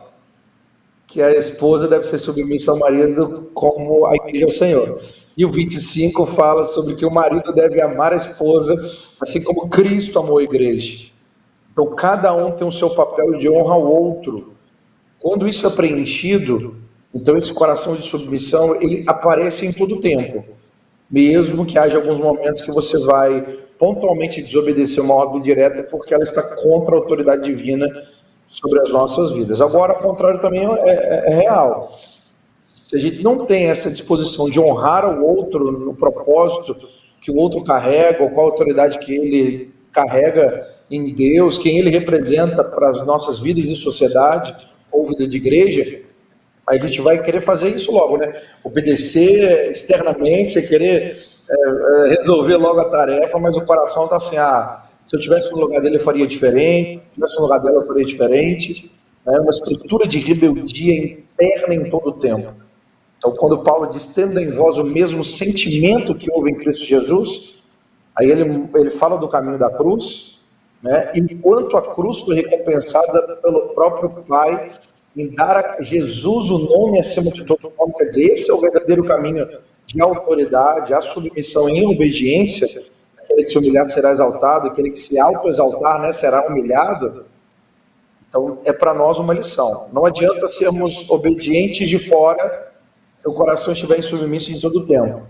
que a esposa deve ser submissa ao marido como a igreja ao Senhor. E o 25 fala sobre que o marido deve amar a esposa, assim como Cristo amou a igreja. Então, cada um tem o seu papel de honra ao outro. Quando isso é preenchido, então esse coração de submissão, ele aparece em todo o tempo. Mesmo que haja alguns momentos que você vai pontualmente desobedecer uma ordem direta porque ela está contra a autoridade divina sobre as nossas vidas. Agora, ao contrário também é real. Se a gente não tem essa disposição de honrar o outro no propósito que o outro carrega, ou qual autoridade que ele carrega em Deus, quem ele representa para as nossas vidas e sociedade, ou vida de igreja, a gente vai querer fazer isso logo, né? Obedecer externamente, querer resolver logo a tarefa, mas o coração está assim: se eu estivesse no lugar dele eu faria diferente, se eu estivesse no lugar dela eu faria diferente. É uma estrutura de rebeldia interna em todo o tempo. Então, quando Paulo diz: tendo em vós o mesmo sentimento que houve em Cristo Jesus, aí ele fala do caminho da cruz, né? Enquanto a cruz foi recompensada pelo próprio Pai em dar a Jesus o nome acima de todo nome, quer dizer, esse é o verdadeiro caminho de autoridade, a submissão em obediência. Aquele que se humilhar será exaltado, aquele que se autoexaltar, né, será humilhado. Então, é para nós uma lição. Não adianta sermos obedientes de fora se o coração estiver insubmisso em todo o tempo.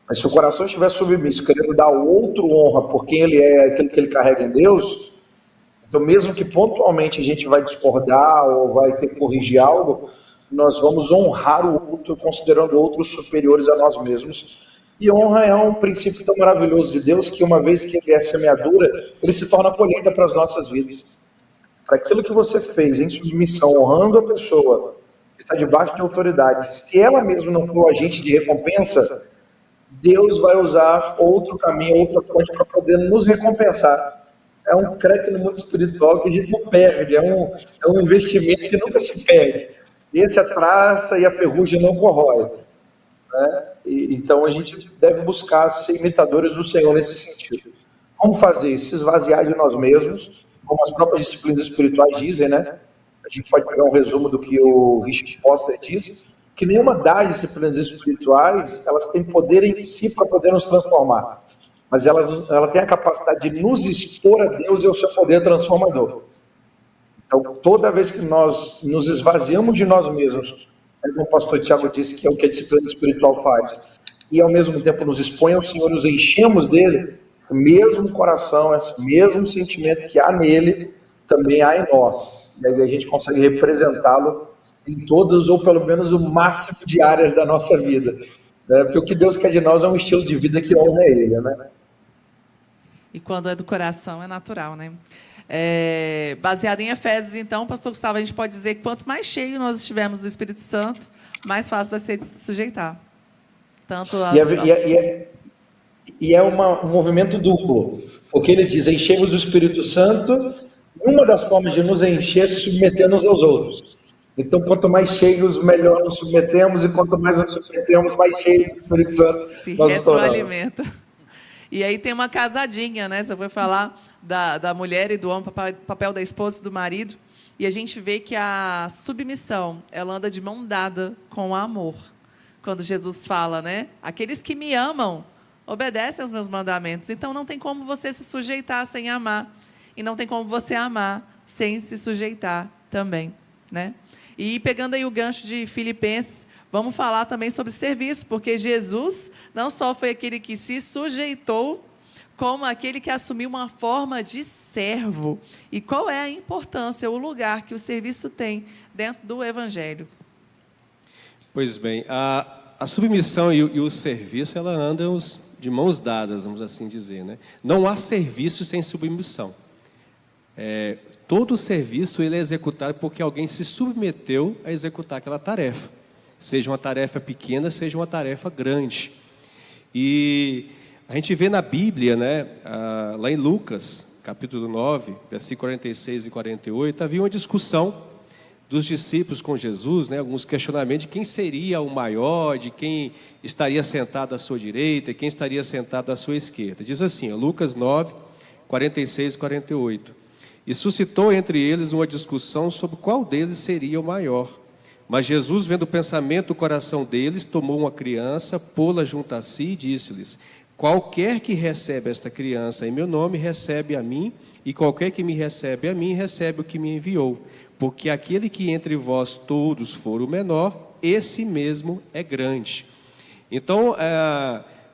Mas se o coração estiver submisso, querendo dar ao outro honra por quem ele é, aquilo que ele carrega em Deus, então mesmo que pontualmente a gente vai discordar ou vai ter que corrigir algo, nós vamos honrar o outro, considerando outros superiores a nós mesmos. E honra é um princípio tão maravilhoso de Deus que, uma vez que ele é semeadura, ele se torna colheita para as nossas vidas. Para aquilo que você fez em submissão, honrando a pessoa que está debaixo de autoridade, se ela mesma não for o agente de recompensa, Deus vai usar outro caminho, outra fonte para poder nos recompensar. É um crédito no mundo espiritual que a gente não perde, é um investimento que nunca se perde. Esse a traça e a ferrugem não corrói, né? Então a gente deve buscar ser imitadores do Senhor nesse sentido. Como fazer isso? Se esvaziar de nós mesmos, como as próprias disciplinas espirituais dizem, né? A gente pode pegar um resumo do que o Richard Foster diz, que nenhuma das disciplinas espirituais, elas têm poder em si para poder nos transformar, mas ela tem a capacidade de nos expor a Deus e ao seu poder transformador. Então, toda vez que nós nos esvaziamos de nós mesmos, como o pastor Tiago disse, que é o que a disciplina espiritual faz, e ao mesmo tempo nos expõe ao Senhor, nos enchemos dele, esse mesmo coração, esse mesmo sentimento que há nele, também há em nós. E aí a gente consegue representá-lo em todas, ou pelo menos o máximo de áreas da nossa vida, né? Porque o que Deus quer de nós é um estilo de vida que honra ele, né? E quando é do coração, é natural, né? Baseado em Efésios, então, pastor Gustavo, a gente pode dizer que quanto mais cheio nós estivermos do Espírito Santo, mais fácil vai ser de se sujeitar. Tanto E é um movimento duplo, porque ele diz, enchemos o Espírito Santo, e uma das formas de nos encher é se submetendo uns aos outros. Então, quanto mais cheios, melhor nos submetemos, e quanto mais nos submetemos, mais cheios do Espírito Santo Se nós nos tornamos. retroalimenta. E aí tem uma casadinha, né? Você foi falar da mulher e do homem, papel da esposa e do marido. E a gente vê que a submissão, ela anda de mão dada com o amor. Quando Jesus fala, né? Aqueles que me amam, obedecem aos meus mandamentos. Então, não tem como você se sujeitar sem amar. E não tem como você amar sem se sujeitar também, né? E pegando aí o gancho de Filipenses, vamos falar também sobre serviço, porque Jesus não só foi aquele que se sujeitou, como aquele que assumiu uma forma de servo. E qual é a importância, o lugar que o serviço tem dentro do Evangelho? Pois bem, a submissão e o serviço, ela andam de mãos dadas, vamos assim dizer, né? Não há serviço sem submissão. Todo serviço ele é executado porque alguém se submeteu a executar aquela tarefa. Seja uma tarefa pequena, seja uma tarefa grande. E a gente vê na Bíblia, né, lá em Lucas, capítulo 9, versículo 46 e 48, havia uma discussão dos discípulos com Jesus, né, alguns questionamentos de quem seria o maior, de quem estaria sentado à sua direita e quem estaria sentado à sua esquerda. Diz assim, Lucas 9, 46 e 48. E suscitou entre eles uma discussão sobre qual deles seria o maior. Mas Jesus, vendo o pensamento do coração deles, tomou uma criança, pô-la junto a si e disse-lhes, qualquer que recebe esta criança em meu nome, recebe a mim, e qualquer que me recebe a mim, recebe o que me enviou. Porque aquele que entre vós todos for o menor, esse mesmo é grande. Então,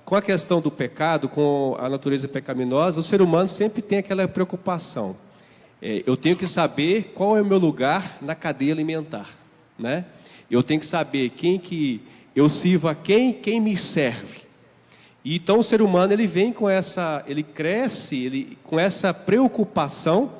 com a questão do pecado, com a natureza pecaminosa, o ser humano sempre tem aquela preocupação. Eu tenho que saber qual é o meu lugar na cadeia alimentar, né? Eu tenho que saber quem que eu sirvo a quem me serve. E então o ser humano ele vem com ele cresce com essa preocupação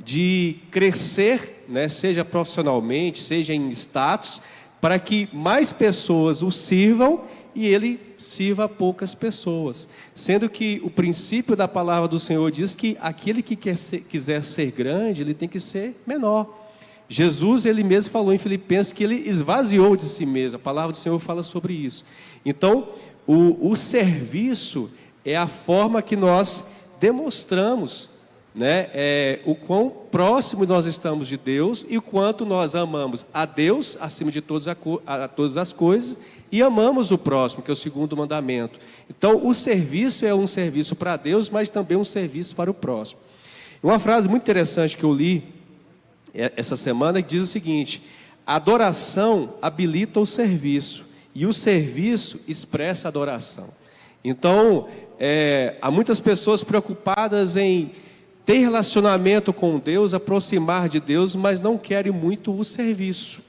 de crescer, né? Seja profissionalmente, seja em status, para que mais pessoas o sirvam e ele sirva a poucas pessoas. Sendo que o princípio da palavra do Senhor diz que aquele que quiser ser grande, ele tem que ser menor. Jesus, ele mesmo falou em Filipenses que ele esvaziou de si mesmo. A palavra do Senhor fala sobre isso. Então, o serviço é a forma que nós demonstramos, né, o quão próximo nós estamos de Deus e o quanto nós amamos a Deus acima de todas as coisas e amamos o próximo, que é o segundo mandamento. Então, o serviço é um serviço para Deus, mas também um serviço para o próximo. Uma frase muito interessante que eu li essa semana que diz o seguinte: a adoração habilita o serviço e o serviço expressa a adoração. Então, há muitas pessoas preocupadas em ter relacionamento com Deus, aproximar de Deus, mas não querem muito o serviço.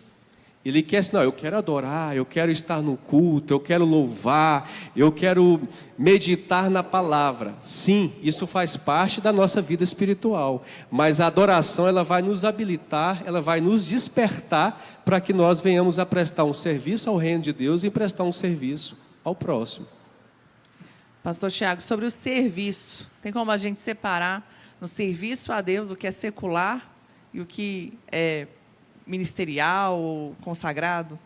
Ele quer assim, não, eu quero adorar, eu quero estar no culto, eu quero louvar, eu quero meditar na palavra. Sim, isso faz parte da nossa vida espiritual, mas a adoração ela vai nos habilitar, ela vai nos despertar para que nós venhamos a prestar um serviço ao reino de Deus e prestar um serviço ao próximo. Pastor Tiago, sobre o serviço, tem como a gente separar no serviço a Deus o que é secular e o que é ministerial ou consagrado?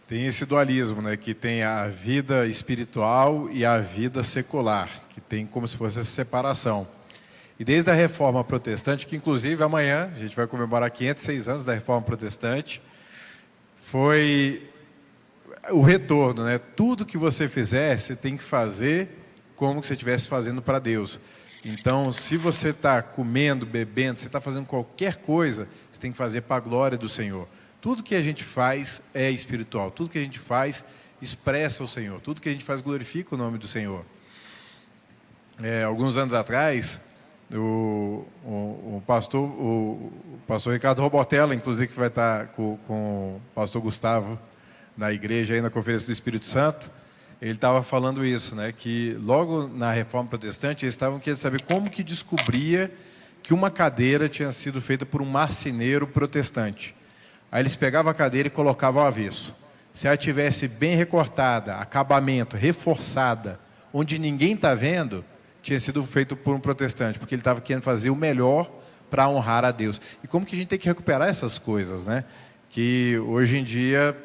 Tem esse dualismo, né, que tem a vida espiritual e a vida secular, que tem como se fosse essa separação. E desde a Reforma Protestante, que inclusive amanhã a gente vai comemorar 506 anos da Reforma Protestante, foi o retorno, né? Tudo que você fizer, você tem que fazer como que você estivesse fazendo para Deus. Então, se você está comendo, bebendo, você está fazendo qualquer coisa, você tem que fazer para a glória do Senhor. Tudo que a gente faz é espiritual, tudo que a gente faz expressa o Senhor, tudo que a gente faz glorifica o nome do Senhor. Alguns anos atrás, o pastor Ricardo Robotella, inclusive que vai estar com o pastor Gustavo na igreja, aí na Conferência do Espírito Santo, ele estava falando isso, né, que logo na Reforma Protestante eles estavam querendo saber como que descobria que uma cadeira tinha sido feita por um marceneiro protestante. Aí eles pegavam a cadeira e colocavam ao avesso. Se ela tivesse bem recortada, acabamento, reforçada, onde ninguém está vendo, tinha sido feito por um protestante, porque ele estava querendo fazer o melhor para honrar a Deus. E como que a gente tem que recuperar essas coisas, né? Que hoje em dia,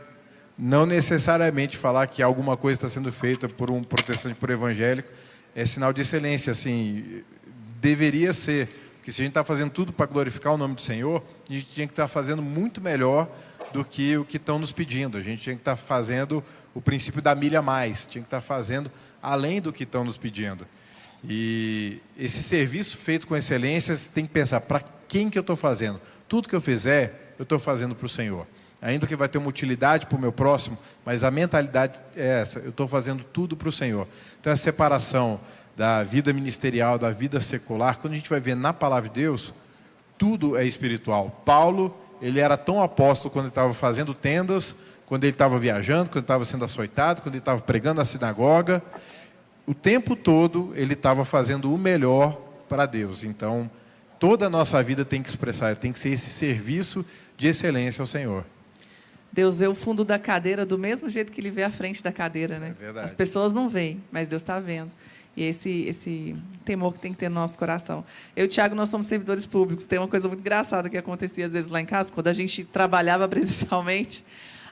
não necessariamente falar que alguma coisa está sendo feita por um protestante, por evangélico, é sinal de excelência, assim, deveria ser. Porque se a gente está fazendo tudo para glorificar o nome do Senhor, a gente tinha que estar fazendo muito melhor do que o que estão nos pedindo. A gente tinha que estar fazendo o princípio da milha a mais, tinha que estar fazendo além do que estão nos pedindo. E esse serviço feito com excelência, você tem que pensar, para quem que eu estou fazendo? Tudo que eu fizer, eu estou fazendo para o Senhor. Ainda que vai ter uma utilidade para o meu próximo, mas a mentalidade é essa, eu estou fazendo tudo para o Senhor. Então, a separação da vida ministerial, da vida secular, quando a gente vai ver na palavra de Deus, tudo é espiritual. Paulo, ele era tão apóstolo quando ele estava fazendo tendas, quando ele estava viajando, quando ele estava sendo açoitado, quando ele estava pregando na sinagoga. O tempo todo ele estava fazendo o melhor para Deus. Então, toda a nossa vida tem que expressar, tem que ser esse serviço de excelência ao Senhor. Deus vê o fundo da cadeira do mesmo jeito que ele vê a frente da cadeira, né? É verdade. As pessoas não veem, mas Deus está vendo. E esse temor que tem que ter no nosso coração. Eu e o Thiago, nós somos servidores públicos. Tem uma coisa muito engraçada que acontecia às vezes lá em casa, quando a gente trabalhava presencialmente.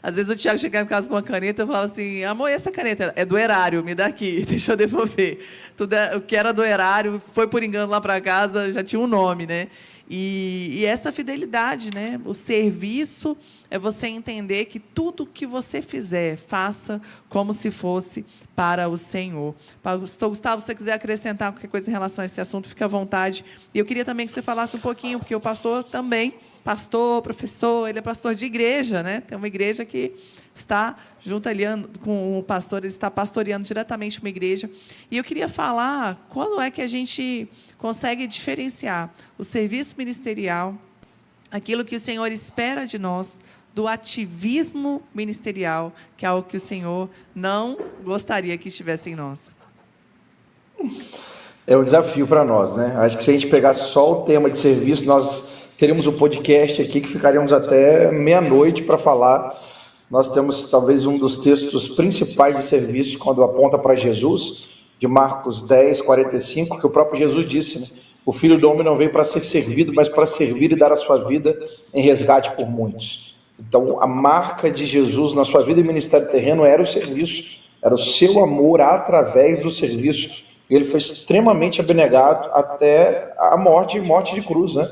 Às vezes o Thiago chegava em casa com uma caneta e falava assim, amor, e essa caneta? É do erário, me dá aqui, deixa eu devolver. O que era do erário, foi por engano lá para casa, já tinha um nome, né? E essa fidelidade, né? O serviço é você entender que tudo que você fizer, faça como se fosse para o Senhor. Pastor Gustavo, se você quiser acrescentar qualquer coisa em relação a esse assunto, fique à vontade. E eu queria também que você falasse um pouquinho, porque o pastor também, pastor, professor, ele é pastor de igreja, né? Tem uma igreja que está junto ali com o pastor, ele está pastoreando diretamente uma igreja. E eu queria falar quando é que a gente consegue diferenciar o serviço ministerial, aquilo que o Senhor espera de nós, do ativismo ministerial, que é algo que o Senhor não gostaria que estivesse em nós. É um desafio para nós, né? Acho que se a gente pegar só o tema de serviço, nós teríamos um podcast aqui que ficaríamos até meia-noite para falar. Nós temos talvez um dos textos principais de serviço, quando aponta para Jesus, de Marcos 10, 45, que o próprio Jesus disse, né? O Filho do Homem não veio para ser servido, mas para servir e dar a sua vida em resgate por muitos. Então, a marca de Jesus na sua vida e ministério terreno era o serviço, era o seu amor através do serviço. E ele foi extremamente abnegado até a morte de cruz, né?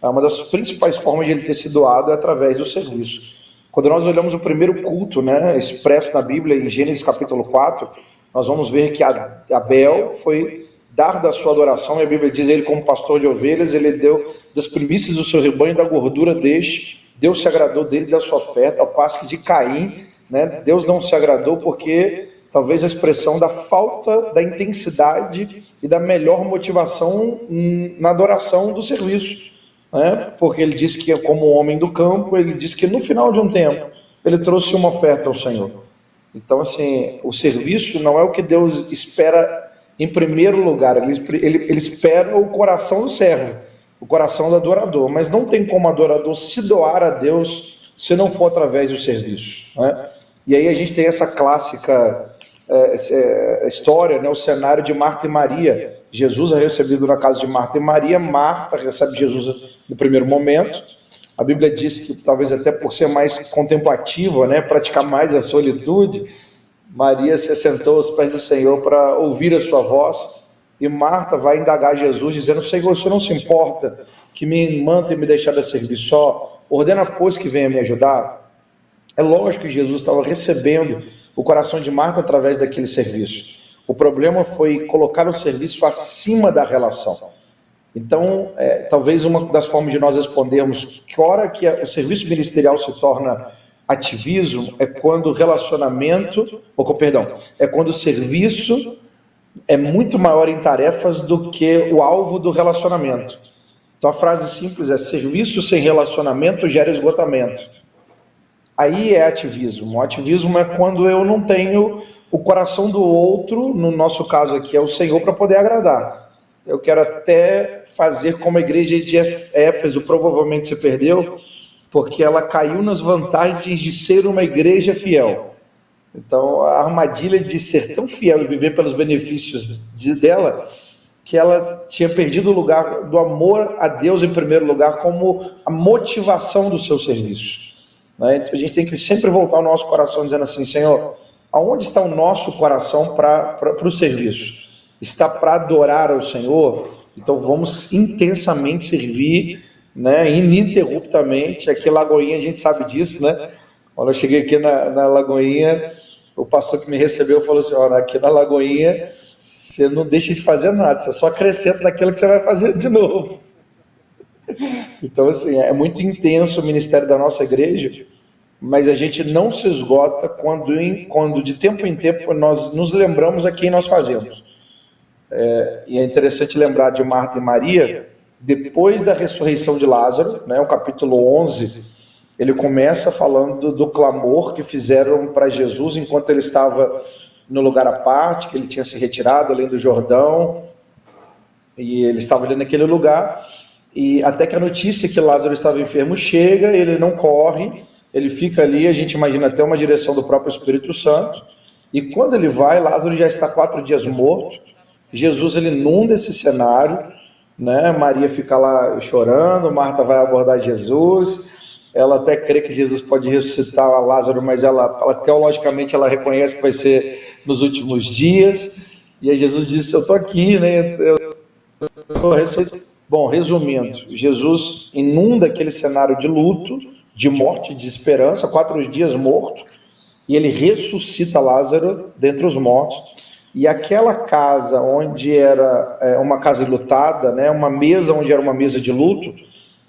Uma das principais formas de ele ter se doado é através do serviço. Quando nós olhamos o primeiro culto, né, expresso na Bíblia, em Gênesis capítulo 4, nós vamos ver que Abel foi dar da sua adoração, e a Bíblia diz, ele como pastor de ovelhas, ele deu das primícias do seu rebanho, da gordura deste, Deus se agradou dele, da sua oferta, ao passo que de Caim, né, Deus não se agradou porque talvez a expressão da falta da intensidade e da melhor motivação na adoração do serviço, né? Porque ele disse que, como homem do campo, ele disse que no final de um tempo, ele trouxe uma oferta ao Senhor. Então, assim, o serviço não é o que Deus espera em primeiro lugar, ele espera o coração do servo, o coração do adorador, mas não tem como adorador se doar a Deus se não for através do serviço, né? E aí a gente tem essa clássica história, né, o cenário de Marta e Maria. Jesus é recebido na casa de Marta e Maria, Marta recebe Jesus no primeiro momento. A Bíblia diz que talvez até por ser mais contemplativa, né, praticar mais a solitude, Maria se assentou aos pés do Senhor para ouvir a sua voz, e Marta vai indagar Jesus, dizendo, Senhor, o Senhor não se importa que me manda e me deixar de servir só? Ordena, pois, que venha me ajudar. É lógico que Jesus estava recebendo o coração de Marta através daquele serviço. O problema foi colocar o serviço acima da relação. Então, talvez uma das formas de nós respondermos que hora que o serviço ministerial se torna ativismo é quando o relacionamento, é quando o serviço é muito maior em tarefas do que o alvo do relacionamento. Então a frase simples é: serviço sem relacionamento gera esgotamento. Aí é ativismo. O ativismo é quando eu não tenho o coração do outro, no nosso caso aqui é o Senhor, para poder agradar. Eu quero até fazer como a igreja de Éfeso provavelmente se perdeu, porque ela caiu nas vantagens de ser uma igreja fiel. Então, a armadilha de ser tão fiel e viver pelos benefícios dela, que ela tinha perdido o lugar do amor a Deus em primeiro lugar como a motivação do seu serviço. Né? Então, a gente tem que sempre voltar o nosso coração dizendo assim, Senhor, aonde está o nosso coração para o serviço? Está para adorar ao Senhor? Então vamos intensamente servir, né, ininterruptamente. Aqui Lagoinha a gente sabe disso, né? Quando eu cheguei aqui na Lagoinha, o pastor que me recebeu falou assim, olha, aqui na Lagoinha você não deixa de fazer nada, você só acrescenta naquilo que você vai fazer de novo. Então, assim, é muito intenso o ministério da nossa igreja, mas a gente não se esgota quando de tempo em tempo nós nos lembramos a quem nós fazemos. E é interessante lembrar de Marta e Maria, depois da ressurreição de Lázaro, né, o capítulo 11, ele começa falando do clamor que fizeram para Jesus enquanto ele estava no lugar à parte, que ele tinha se retirado além do Jordão, e ele estava ali naquele lugar, e até que a notícia que Lázaro estava enfermo chega, ele não corre, ele fica ali, a gente imagina até uma direção do próprio Espírito Santo, e quando ele vai, Lázaro já está 4 dias morto. Jesus ele inunda esse cenário, né? Maria fica lá chorando, Marta vai abordar Jesus, ela até crê que Jesus pode ressuscitar Lázaro, mas ela teologicamente ela reconhece que vai ser nos últimos dias, e aí Jesus disse, eu estou aqui, né? Bom, resumindo, Jesus inunda aquele cenário de luto, de morte, de esperança, 4 dias morto, e ele ressuscita Lázaro dentre os mortos. E aquela casa onde era uma casa enlutada, né, uma mesa onde era uma mesa de luto,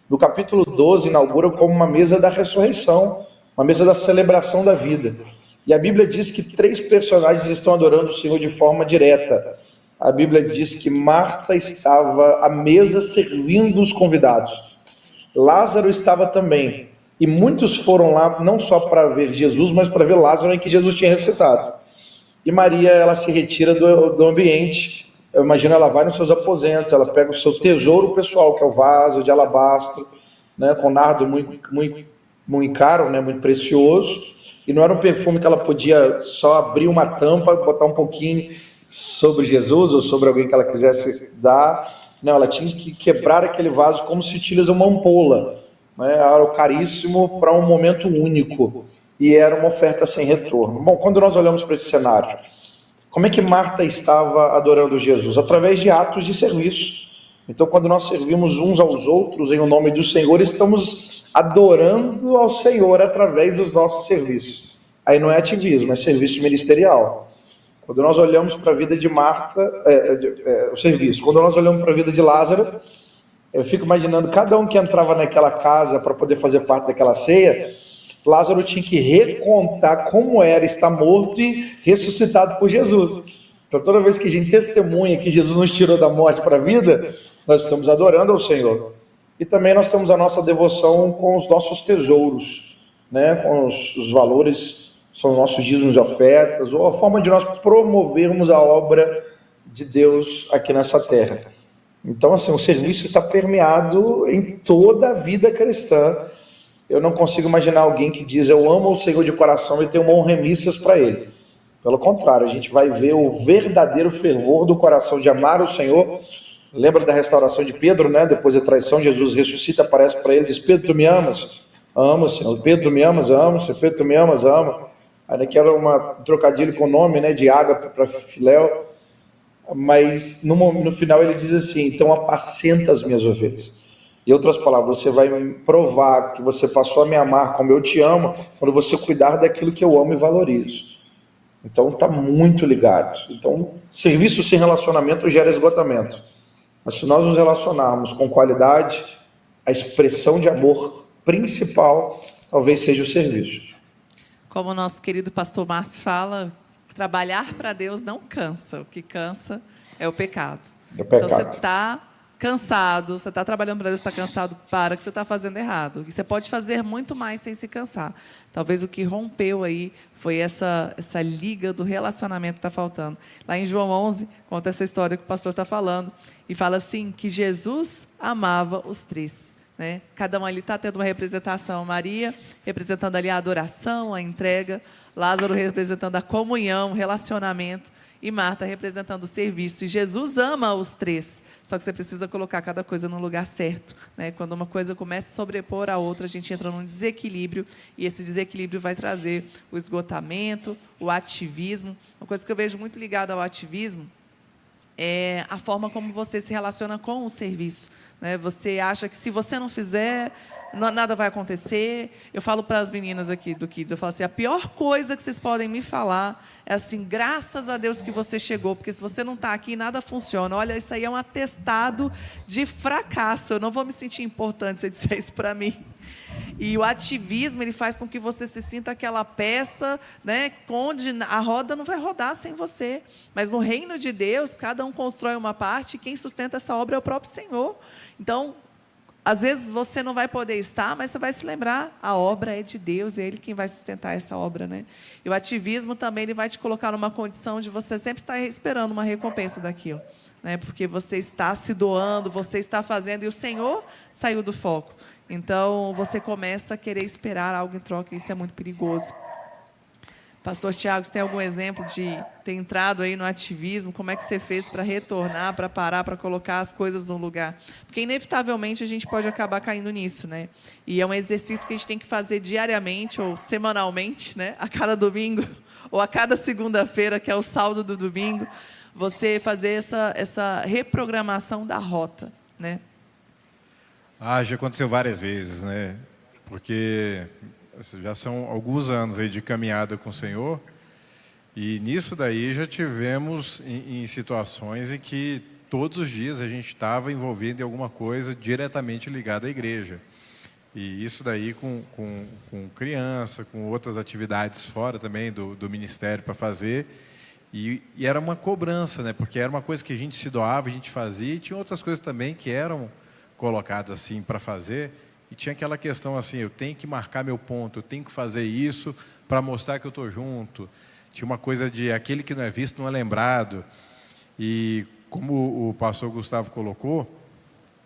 no capítulo 12 inaugura como uma mesa da ressurreição, uma mesa da celebração da vida. E a Bíblia diz que 3 personagens estão adorando o Senhor de forma direta. A Bíblia diz que Marta estava à mesa servindo os convidados. Lázaro estava também. E muitos foram lá não só para ver Jesus, mas para ver Lázaro em que Jesus tinha ressuscitado. E Maria, ela se retira do ambiente, eu imagino ela vai nos seus aposentos, ela pega o seu tesouro pessoal, que é o vaso de alabastro, né, com nardo muito caro, né, muito precioso, e não era um perfume que ela podia só abrir uma tampa, botar um pouquinho sobre Jesus ou sobre alguém que ela quisesse dar, não, ela tinha que quebrar aquele vaso como se utiliza uma ampola, né, era o caríssimo para um momento único. E era uma oferta sem retorno. Bom, quando nós olhamos para esse cenário, como é que Marta estava adorando Jesus? Através de atos de serviço. Então, quando nós servimos uns aos outros em nome do Senhor, estamos adorando ao Senhor através dos nossos serviços. Aí não é ativismo, é serviço ministerial. Quando nós olhamos para a vida de Marta, o serviço. Quando nós olhamos para a vida de Lázaro, eu fico imaginando cada um que entrava naquela casa para poder fazer parte daquela ceia, Lázaro tinha que recontar como era estar morto e ressuscitado por Jesus. Então, toda vez que a gente testemunha que Jesus nos tirou da morte para a vida, nós estamos adorando ao Senhor. E também nós temos a nossa devoção com os nossos tesouros, né? Com os valores, são os nossos dízimos e ofertas, ou a forma de nós promovermos a obra de Deus aqui nessa terra. Então, assim, o serviço está permeado em toda a vida cristã. Eu não consigo imaginar alguém que diz, eu amo o Senhor de coração e tenho mão remissas para Ele. Pelo contrário, a gente vai ver o verdadeiro fervor do coração de amar o Senhor. Lembra da restauração de Pedro, né? Depois da traição, Jesus ressuscita, aparece para ele e diz, Pedro, tu me amas? Amo, Senhor. Pedro, tu me amas? Amo, Senhor. Pedro, tu me amas? Amo. Aí aqui era um trocadilho com o nome, né? De Ágape para Filéu. Mas no final ele diz assim, então apacenta as minhas ovelhas. Em outras palavras, você vai provar que você passou a me amar como eu te amo, quando você cuidar daquilo que eu amo e valorizo. Então está muito ligado. Então, serviço sem relacionamento gera esgotamento. Mas se nós nos relacionarmos com qualidade, a expressão de amor principal talvez seja o serviço. Como o nosso querido pastor Márcio fala, trabalhar para Deus não cansa. O que cansa é o pecado. Então você está cansado, você está trabalhando para Deus, está cansado, para que você está fazendo errado. E você pode fazer muito mais sem se cansar. Talvez o que rompeu aí foi essa liga do relacionamento que está faltando. Lá em João 11, conta essa história que o pastor está falando, e fala assim, que Jesus amava os 3. né? Cada um ali está tendo uma representação. Maria representando ali a adoração, a entrega. Lázaro representando a comunhão, o relacionamento. E Marta representando o serviço. E Jesus ama os três. Só que você precisa colocar cada coisa no lugar certo, né? Quando uma coisa começa a sobrepor a outra, a gente entra num desequilíbrio. E esse desequilíbrio vai trazer o esgotamento, o ativismo. Uma coisa que eu vejo muito ligada ao ativismo é a forma como você se relaciona com o serviço, né? Você acha que se você não fizer, nada vai acontecer. Eu falo para as meninas aqui do Kids, eu falo assim, a pior coisa que vocês podem me falar é assim, graças a Deus que você chegou, porque se você não está aqui, nada funciona. Olha, isso aí é um atestado de fracasso, eu não vou me sentir importante se você disser isso para mim. E o ativismo, ele faz com que você se sinta aquela peça, né, onde a roda não vai rodar sem você. Mas no reino de Deus, cada um constrói uma parte e quem sustenta essa obra é o próprio Senhor. Então, às vezes você não vai poder estar, mas você vai se lembrar, a obra é de Deus, é Ele quem vai sustentar essa obra, né? E o ativismo também, ele vai te colocar numa condição de você sempre estar esperando uma recompensa daquilo, né? Porque você está se doando, você está fazendo, e o Senhor saiu do foco. Então, você começa a querer esperar algo em troca, e isso é muito perigoso. Pastor Tiago, você tem algum exemplo de ter entrado aí no ativismo? Como é que você fez para retornar, para parar, para colocar as coisas no lugar? Porque, inevitavelmente, a gente pode acabar caindo nisso, né? E é um exercício que a gente tem que fazer diariamente ou semanalmente, né? A cada domingo ou a cada segunda-feira, que é o saldo do domingo, você fazer essa reprogramação da rota, né? Já aconteceu várias vezes, né? Porque já são alguns anos aí de caminhada com o Senhor, e nisso daí já tivemos em situações em que todos os dias a gente estava envolvido em alguma coisa diretamente ligada à igreja. E isso daí com criança, com outras atividades fora também do ministério para fazer. E era uma cobrança, né? Porque era uma coisa que a gente se doava, a gente fazia, e tinha outras coisas também que eram colocadas assim para fazer. E tinha aquela questão assim, eu tenho que marcar meu ponto, eu tenho que fazer isso para mostrar que eu estou junto. Tinha uma coisa de aquele que não é visto não é lembrado. E como o pastor Gustavo colocou,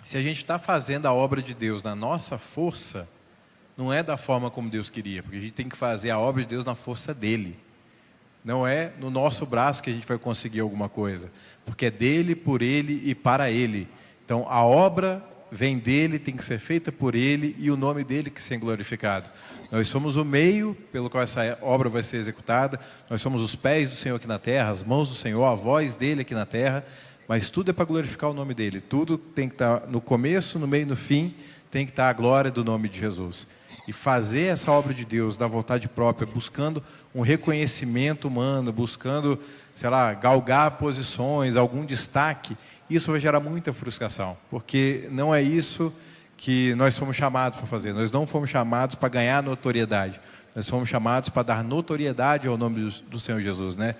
se a gente está fazendo a obra de Deus na nossa força, não é da forma como Deus queria, porque a gente tem que fazer a obra de Deus na força dele. Não é no nosso braço que a gente vai conseguir alguma coisa, porque é dele, por ele e para ele. Então a obra vem dele, tem que ser feita por ele e o nome dele que seja glorificado. Nós somos o meio pelo qual essa obra vai ser executada, nós somos os pés do Senhor aqui na terra, as mãos do Senhor, a voz dele aqui na terra, mas tudo é para glorificar o nome dele, tudo tem que estar no começo, no meio e no fim, tem que estar a glória do nome de Jesus. E fazer essa obra de Deus da vontade própria, buscando um reconhecimento humano, buscando, sei lá, galgar posições, algum destaque, isso vai gerar muita frustração, porque não é isso que nós fomos chamados para fazer. Nós não fomos chamados para ganhar notoriedade, nós fomos chamados para dar notoriedade ao nome do Senhor Jesus, né?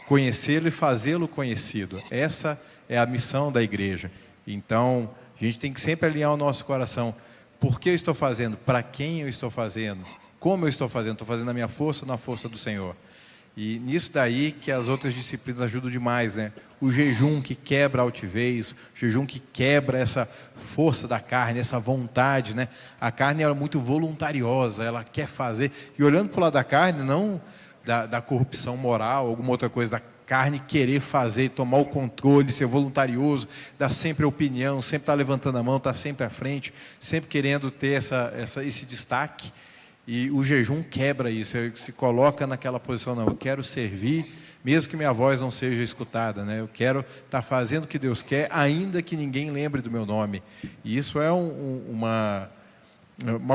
Conhecê-lo e fazê-lo conhecido. Essa é a missão da igreja. Então, a gente tem que sempre alinhar o nosso coração. Por que eu estou fazendo? Para quem eu estou fazendo? Como eu estou fazendo? Estou fazendo a minha força na força do Senhor. E nisso daí que as outras disciplinas ajudam demais, né? O jejum que quebra a altivez, o jejum que quebra essa força da carne, essa vontade, né? A carne é muito voluntariosa, ela quer fazer. E olhando para o lado da carne, não da corrupção moral, alguma outra coisa, da carne querer fazer, tomar o controle, ser voluntarioso, dar sempre a opinião, sempre estar levantando a mão, estar sempre à frente, sempre querendo ter esse destaque. E o jejum quebra isso, você se coloca naquela posição, não, eu quero servir, mesmo que minha voz não seja escutada, né? Eu quero estar fazendo o que Deus quer, ainda que ninguém lembre do meu nome. E isso é uma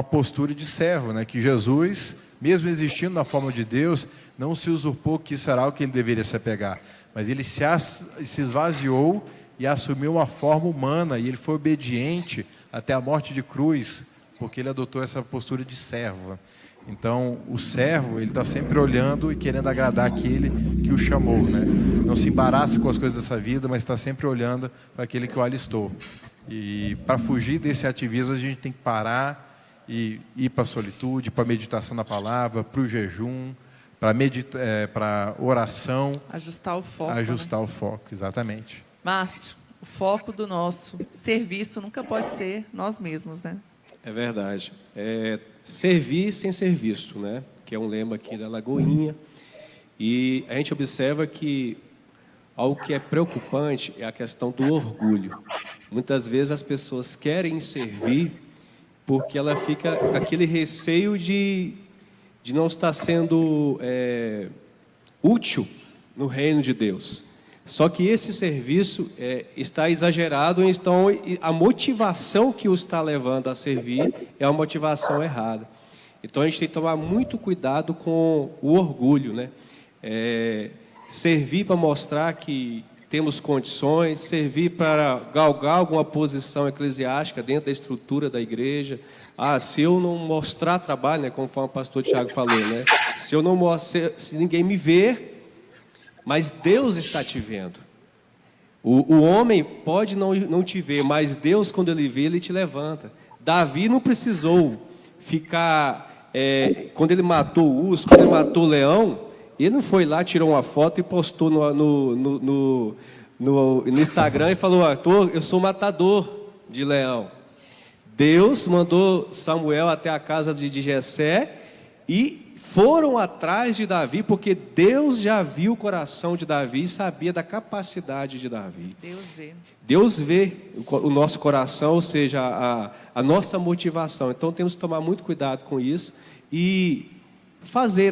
postura de servo, né? Que Jesus, mesmo existindo na forma de Deus, não se usurpou que isso era o que ele deveria se apegar. Mas ele se esvaziou e assumiu uma forma humana, e ele foi obediente até a morte de cruz, porque ele adotou essa postura de servo. Então, o servo, ele está sempre olhando e querendo agradar aquele que o chamou, né? Não se embaraça com as coisas dessa vida, mas está sempre olhando para aquele que o alistou. E para fugir desse ativismo, a gente tem que parar e ir para a solitude, para a meditação na palavra, para o jejum, para oração. Ajustar o foco. Ajustar, né? O foco, exatamente. Márcio, o foco do nosso serviço nunca pode ser nós mesmos, né? É verdade. Servir sem ser visto, né? Que é um lema aqui da Lagoinha. E a gente observa que algo que é preocupante é a questão do orgulho. Muitas vezes as pessoas querem servir porque ela fica com aquele receio de não estar sendo útil no reino de Deus. Só que esse serviço está exagerado, então a motivação que o está levando a servir é uma motivação errada. Então a gente tem que tomar muito cuidado com o orgulho, né? Servir para mostrar que temos condições, servir para galgar alguma posição eclesiástica dentro da estrutura da igreja. Se eu não mostrar trabalho, né, conforme o pastor Tiago falou, né? Se eu não mostrar, se ninguém me ver, mas Deus está te vendo. O homem pode não te ver, mas Deus, quando ele vê, ele te levanta. Davi não precisou ficar, quando ele matou o urso, quando ele matou o leão, ele não foi lá, tirou uma foto e postou no Instagram e falou: eu sou matador de leão. Deus mandou Samuel até a casa de Jessé e foram atrás de Davi, porque Deus já viu o coração de Davi e sabia da capacidade de Davi. Deus vê o nosso coração, ou seja, a nossa motivação. Então temos que tomar muito cuidado com isso e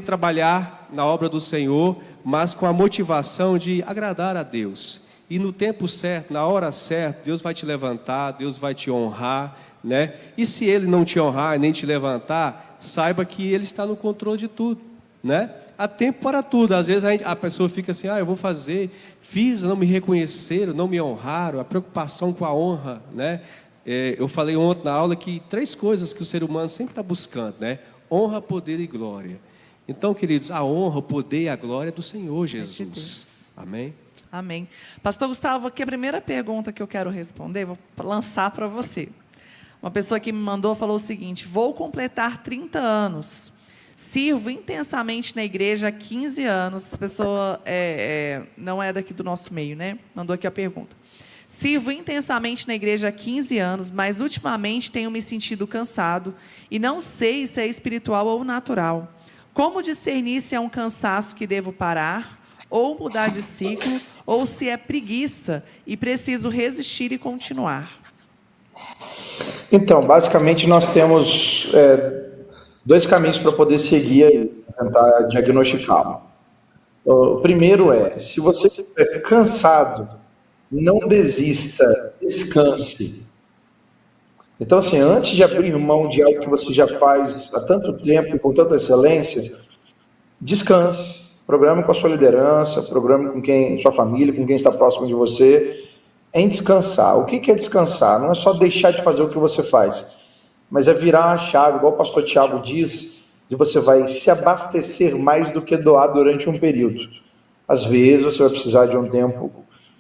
trabalhar na obra do Senhor, mas com a motivação de agradar a Deus. E no tempo certo, na hora certa, Deus vai te levantar, Deus vai te honrar, né? E se Ele não te honrar nem te levantar, saiba que Ele está no controle de tudo, né? Há tempo para tudo. Às vezes a pessoa fica assim: eu vou fazer, fiz, não me reconheceram, não me honraram, a preocupação com a honra, né? Eu falei ontem na aula que 3 coisas que o ser humano sempre está buscando, né? Honra, poder e glória. Então, queridos, a honra, o poder e a glória é do Senhor Jesus. Amém? Amém. Pastor Gustavo, aqui a primeira pergunta que eu quero responder, vou lançar para você. Uma pessoa que me mandou falou o seguinte: vou completar 30 anos, sirvo intensamente na igreja há 15 anos. Essa pessoa não é daqui do nosso meio, né? Mandou aqui a pergunta. Sirvo intensamente na igreja há 15 anos, mas ultimamente tenho me sentido cansado e não sei se é espiritual ou natural. Como discernir se é um cansaço que devo parar, ou mudar de ciclo, ou se é preguiça e preciso resistir e continuar? Então, basicamente, nós temos 2 caminhos para poder seguir e tentar diagnosticá-lo. O primeiro se você estiver cansado, não desista, descanse. Então, assim, antes de abrir mão de algo que você já faz há tanto tempo e com tanta excelência, descanse, programe com a sua liderança, programe com sua família, com quem está próximo de você, em descansar. O que é descansar? Não é só deixar de fazer o que você faz, mas é virar a chave, igual o pastor Tiago diz, de você vai se abastecer mais do que doar durante um período. Às vezes você vai precisar de um tempo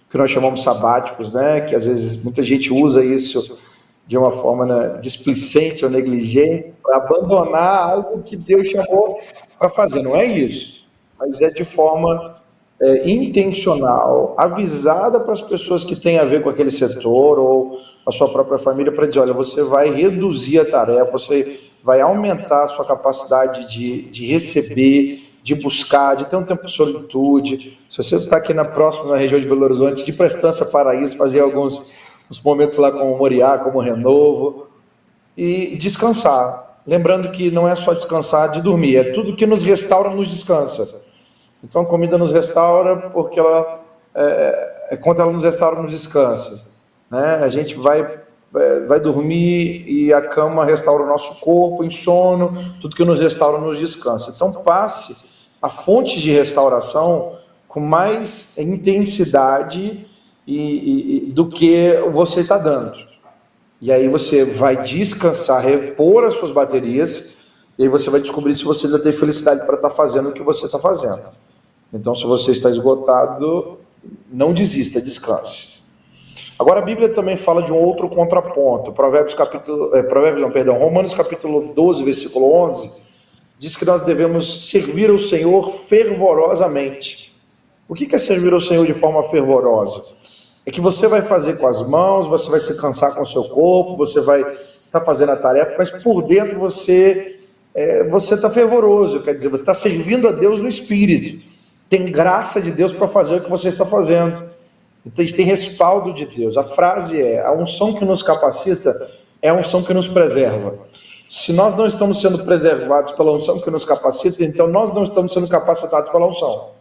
que nós chamamos sabáticos, né? Que às vezes muita gente usa isso de uma forma, né, displicente ou negligente, para abandonar algo que Deus chamou para fazer. Não é isso, mas é de forma intencional, avisada para as pessoas que têm a ver com aquele setor ou a sua própria família, para dizer: olha, você vai reduzir a tarefa, você vai aumentar a sua capacidade de receber, de buscar, de ter um tempo de solitude. Se você está aqui na região de Belo Horizonte, de Prestância, Paraíso, fazer alguns momentos lá como Moriá, como Renovo, e descansar. Lembrando que não é só descansar de dormir, é tudo que nos restaura, nos descansa. Então, a comida nos restaura porque quando ela nos restaura, nos descansa, né? A gente vai dormir e a cama restaura o nosso corpo em sono, tudo que nos restaura, nos descansa. Então, passe a fonte de restauração com mais intensidade do que você está dando. E aí você vai descansar, repor as suas baterias, e aí você vai descobrir se você ainda tem felicidade para estar fazendo o que você está fazendo. Então, se você está esgotado, não desista, descanse. Agora, a Bíblia também fala de um outro contraponto. Romanos capítulo 12, versículo 11, diz que nós devemos servir ao Senhor fervorosamente. O que é servir ao Senhor de forma fervorosa? É que você vai fazer com as mãos, você vai se cansar com o seu corpo, você vai está fazendo a tarefa, mas por dentro você está fervoroso, quer dizer, você está servindo a Deus no Espírito. Tem graça de Deus para fazer o que você está fazendo. Então, tem respaldo de Deus. A frase é: a unção que nos capacita é a unção que nos preserva. Se nós não estamos sendo preservados pela unção que nos capacita, então nós não estamos sendo capacitados pela unção.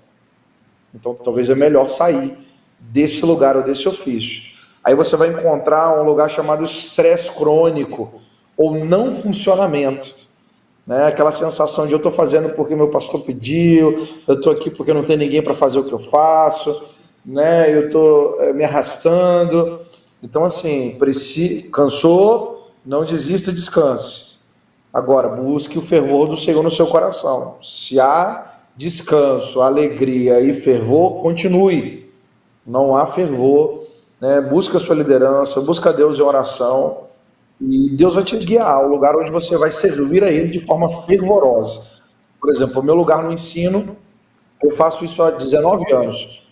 Então, talvez é melhor sair desse lugar ou desse ofício. Aí você vai encontrar um lugar chamado estresse crônico ou não funcionamento. Né? Aquela sensação de eu estou fazendo porque meu pastor pediu, eu estou aqui porque não tem ninguém para fazer o que eu faço, né? Eu estou me arrastando. Então, assim, cansou, não desista, descanse. Agora, busque o fervor do Senhor no seu coração. Se há descanso, alegria e fervor, continue. Não há fervor, né? Busca a sua liderança, busca Deus em oração, e Deus vai te guiar ao lugar onde você vai servir a Ele de forma fervorosa. Por exemplo, o meu lugar no ensino, eu faço isso há 19 anos.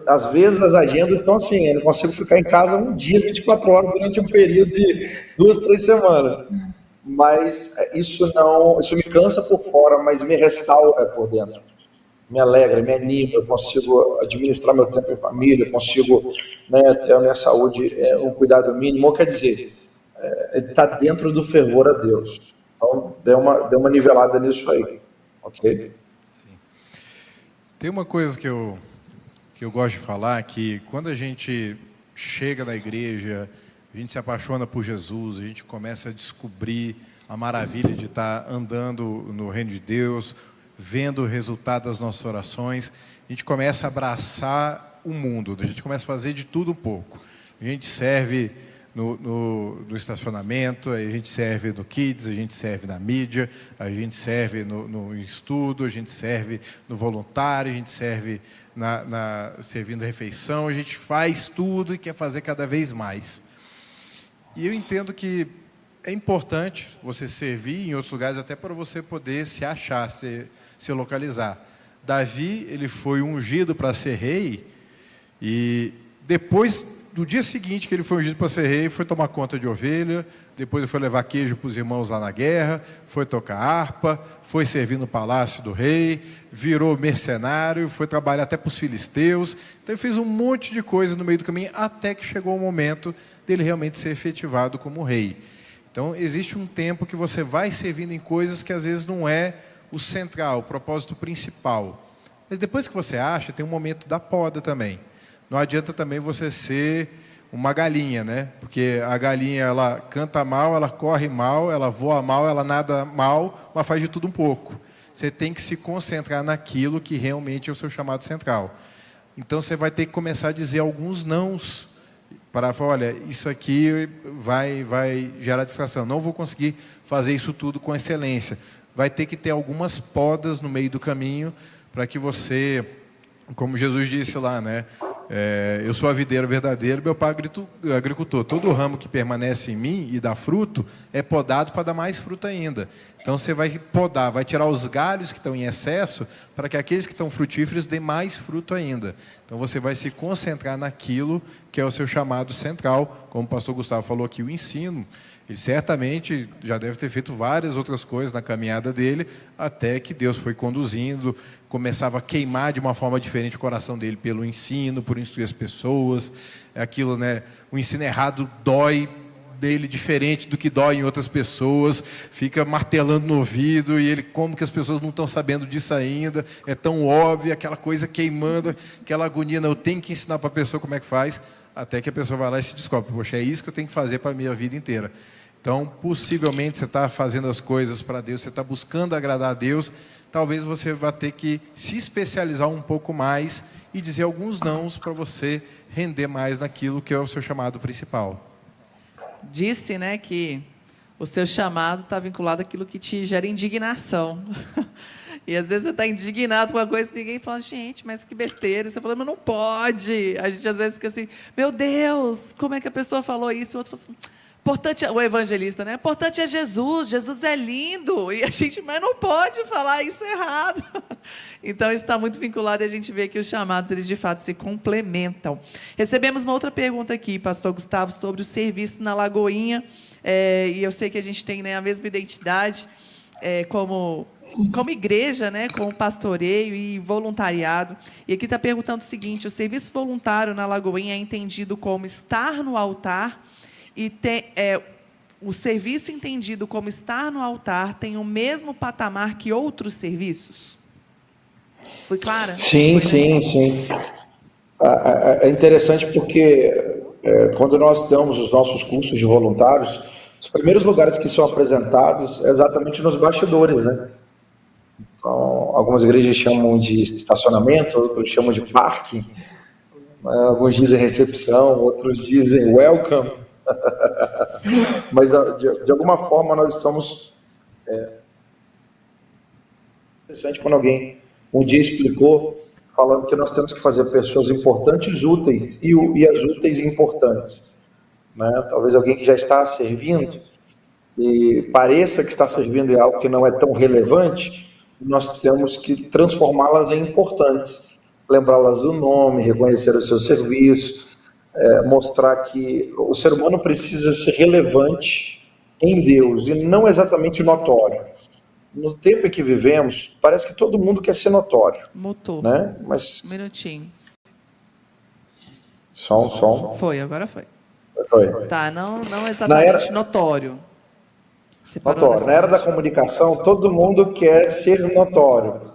Às vezes as agendas estão assim, eu não consigo ficar em casa um dia, 24 horas, durante um período de 2, 3 semanas. Mas isso me cansa por fora, mas me restaura por dentro. Me alegra, me anima, eu consigo administrar meu tempo em família, eu consigo, né, ter a minha saúde, um cuidado mínimo. Quer dizer, está dentro do fervor a Deus. Então, dê uma nivelada nisso aí, ok? Sim. Tem uma coisa que eu gosto de falar, que quando a gente chega na igreja, a gente se apaixona por Jesus, a gente começa a descobrir a maravilha de estar andando no reino de Deus, vendo o resultado das nossas orações, a gente começa a abraçar o mundo, a gente começa a fazer de tudo um pouco. A gente serve no estacionamento, a gente serve no Kids, a gente serve na mídia, a gente serve no estudo, a gente serve no voluntário, a gente serve servindo refeição, a gente faz tudo e quer fazer cada vez mais. E eu entendo que é importante você servir em outros lugares, até para você poder se achar, se localizar. Davi, ele foi ungido para ser rei, e depois, no dia seguinte que ele foi ungido para ser rei, foi tomar conta de ovelha, depois ele foi levar queijo para os irmãos lá na guerra, foi tocar harpa, foi servir no palácio do rei, virou mercenário, foi trabalhar até para os filisteus. Então ele fez um monte de coisa no meio do caminho, até que chegou o momento dele realmente ser efetivado como rei. Então existe um tempo que você vai servindo em coisas que às vezes não é o central, o propósito principal. Mas depois que você acha, tem um momento da poda também. Não adianta também você ser uma galinha, né? Porque a galinha, ela canta mal, ela corre mal, ela voa mal, ela nada mal, mas faz de tudo um pouco. Você tem que se concentrar naquilo que realmente é o seu chamado central. Então você vai ter que começar a dizer alguns nãos, para falar: olha, isso aqui vai gerar distração, não vou conseguir fazer isso tudo com excelência. Vai ter que ter algumas podas no meio do caminho, para que você, como Jesus disse lá, né? Eu sou a videira verdadeira, meu pai é agricultor. Todo ramo que permanece em mim e dá fruto é podado para dar mais fruto ainda. Então você vai podar, vai tirar os galhos que estão em excesso, para que aqueles que estão frutíferos dêem mais fruto ainda. Então você vai se concentrar naquilo que é o seu chamado central. Como o pastor Gustavo falou aqui, o ensino. Ele certamente já deve ter feito várias outras coisas na caminhada dele, até que Deus foi conduzindo, começava a queimar de uma forma diferente o coração dele pelo ensino, por instruir as pessoas. É aquilo, né? O ensino errado dói dele diferente do que dói em outras pessoas, fica martelando no ouvido, e ele, como que as pessoas não estão sabendo disso ainda? É tão óbvio, aquela coisa queimando, aquela agonia, não, eu tenho que ensinar para a pessoa como é que faz, até que a pessoa vai lá e se descobre: poxa, é isso que eu tenho que fazer para a minha vida inteira. Então, possivelmente, você está fazendo as coisas para Deus, você está buscando agradar a Deus, talvez você vá ter que se especializar um pouco mais e dizer alguns nãos para você render mais naquilo que é o seu chamado principal. Disse, né, que o seu chamado está vinculado àquilo que te gera indignação. E às vezes você está indignado com uma coisa e ninguém fala: gente, mas que besteira. Você fala: mas não pode. A gente às vezes fica assim: meu Deus, como é que a pessoa falou isso? O outro fala assim: importante, o evangelista, né? Importante é Jesus, Jesus é lindo. E a gente, mas não pode falar isso errado. Então, isso está muito vinculado, e a gente vê que os chamados, eles de fato se complementam. Recebemos uma outra pergunta aqui, pastor Gustavo, sobre o serviço na Lagoinha. E eu sei que a gente tem, né, a mesma identidade como igreja, né, com pastoreio e voluntariado. E aqui está perguntando o seguinte: o serviço voluntário na Lagoinha é entendido como estar no altar e o serviço entendido como estar no altar tem o mesmo patamar que outros serviços? Fui clara? Sim, sim, sim. É interessante porque quando nós damos os nossos cursos de voluntários, os primeiros lugares que são apresentados é exatamente nos bastidores, né? Então, algumas igrejas chamam de estacionamento, outros chamam de parking, né? Alguns dizem recepção, outros dizem welcome. Mas, de alguma forma, nós estamos... interessante quando alguém um dia explicou, falando que nós temos que fazer pessoas importantes úteis e as úteis importantes, né? Talvez alguém que já está servindo e pareça que está servindo em algo que não é tão relevante, nós temos que transformá-las em importantes, lembrá-las do nome, reconhecer o seu serviço, mostrar que o ser humano precisa ser relevante em Deus e não exatamente notório. No tempo em que vivemos, parece que todo mundo quer ser notório. Mutou. Né? Mas... Um minutinho. Som. Foi, agora foi. Foi. Tá, não exatamente notório. Notório. Na era da comunicação, todo mundo quer ser notório.